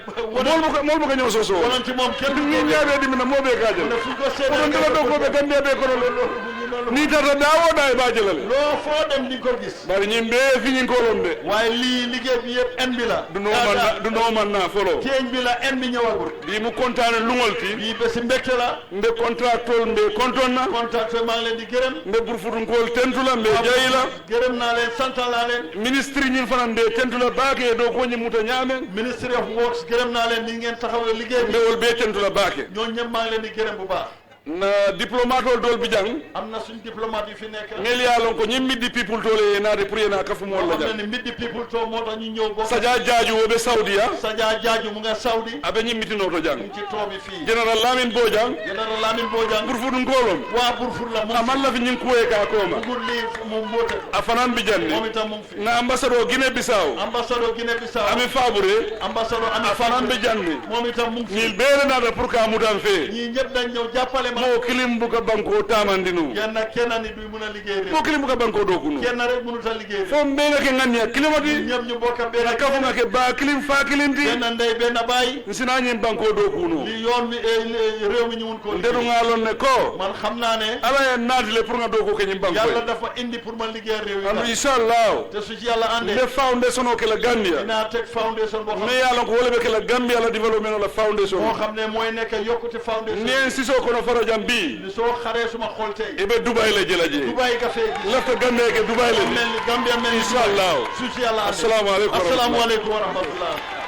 mool bu ka ñoo soosoo woon wonanti moom kenn du ñi ñaabee dimi na moo bee kaajal ne fu ko kono ndela doo ko be gambia bee kono ni tata daawoo daay baa jëlale loo foo dem di ko gis bari ñi mbee fi ñi koolon de waaye lii liggéey bi yëpp en bi la du noo man naa folo teeñ bi la en bi ñëwagul bii mu kontaane luŋol ti bii bési mbégte la mbe contractol mbe konton na contracteur maa ngi leen di gërëm mbe burfutunkool tentu la mbe jayi la gërëm naa leen santal naa leen ministre ñin fanan mbe tentu la baake doo ko ñi muta ñaamen ministry of works gërëm naa leen ni ngeen taxawee liggéey bi mbewol bee tentu la baake ñoo ñëpp maa ngi leen di gërëm bu baax na diplomatol dol bi jang am na suñ diplomate yu fi nekk ngel yaalon ko ñim middi people tole naade pour yena kafu mo la jang middi people to moo tax ñu ñëw bo sadia jaaju wobe saudia sadia jaaju mu nga saudi abe ñim mitino to jang ci toobi fii general Lamin Bojang burfu dun kolom waa burfu la mu amal la fi ñing kuwe ka koma bugul li mu mbote afanan bi janni moom itam mu fi na ambassadeur Guinée Bissau ami Fabouré ambassadeur ami afanan bi janni moom itam mu fi ni beere naata pour ka mutan fe ñi ñëpp dañ ñëw jàppale ma mo kilim bu ka banko tamandinu kenn ni du mën a liggéey rek mo kilim bu ka banko do kunu kenn rek mënut a liggéey fo mbe nga ke ngania kilimati ñëpp ñu bokk benn kafu nga ke ba kilim fa kilimti benn ndey benn baay sina ñin banko do kunu li yoon mi réew mi ñu mun ko ndedu ngalon ne ko man xam naa ne ala ya naatile pour nga do ko ke ñim banko yàlla dafa indi pour ma liggéey réew yi am inshallah te su ci yàlla andé le foundation o ke la Gambia dina teg foundation boo xam ne yàlla ko wala be ke la Gambia la development la foundation moo xam ne mooy nekk yokkute foundation ñen siso ko no fara jambi ni soo xaree suma xol tey ibe Dubai la jëlaje Dubai ka fee lafta Gambia ke Dubai la mel ni Gambia mel ni inshallah su ci yàlla andé assalamu alaykum assalamu alaykum wa rahmatullah